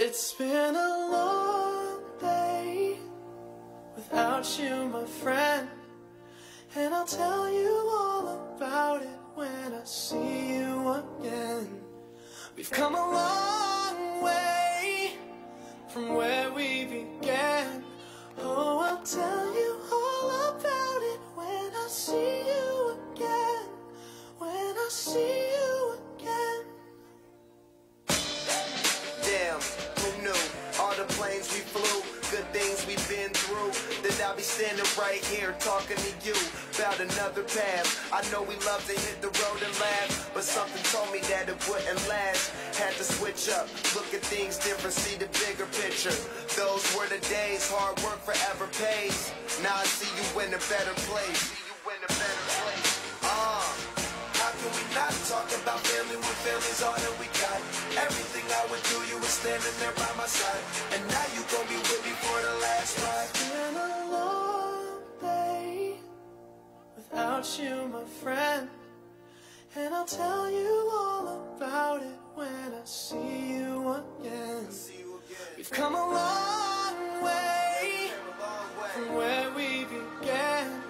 It's been a long day without you, my friend, and I'll tell you all about it when I see you again. We've come a long way from where we began. Oh, I'll tell you all about it when I see you again. When I see you again. Damn, who knew? All the planes we flew, good things we've been through. That I'll be standing right here talking to you about another path. I know we love to hit the road and laugh, but something told me that it wouldn't last. Had to switch up, look at things different, see the bigger picture. Those were the days, hard work forever pays. Now I see you in a better place. See you in a better place. How can we not talk about family when family's all that we got? Everything I would do, you were standing there by my side. And now you gon' be with me for the last And I'll tell you all about it when I see you again. We've come a long way from where we began.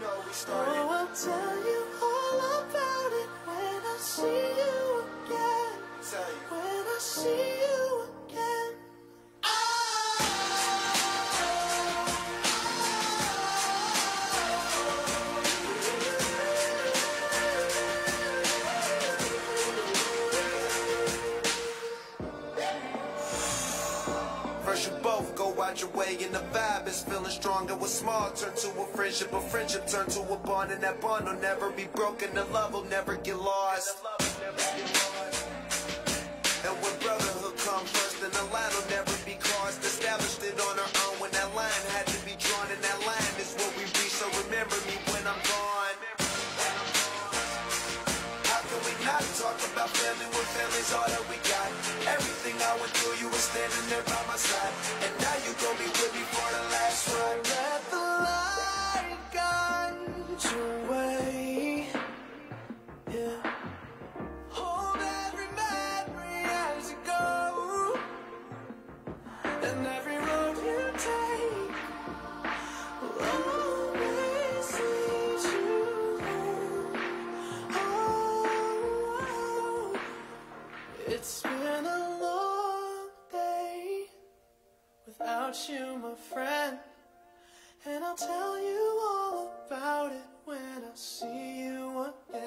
Oh, I'll tell you all about it when I see you again. When I see you again. First you both go out your way and the vibe is feeling stronger. What's small turn to a friendship turn to a bond, and that bond will never be broken. The love will never get lost. And when brotherhood comes first, then the line will never be crossed. Established it on our own when that line had to be drawn, and that line is what we reach. So remember me when I'm gone. How can we not talk about family when family's all that we got? Everything I went through, you were standing there by my side, and now you gon' be with me for the last ride. Let the light guide your way. Yeah. Hold every memory as you go, and every road you take will always lead you home. Oh, it's been a long day without you, my friend, and I'll tell you all about it when I see you again.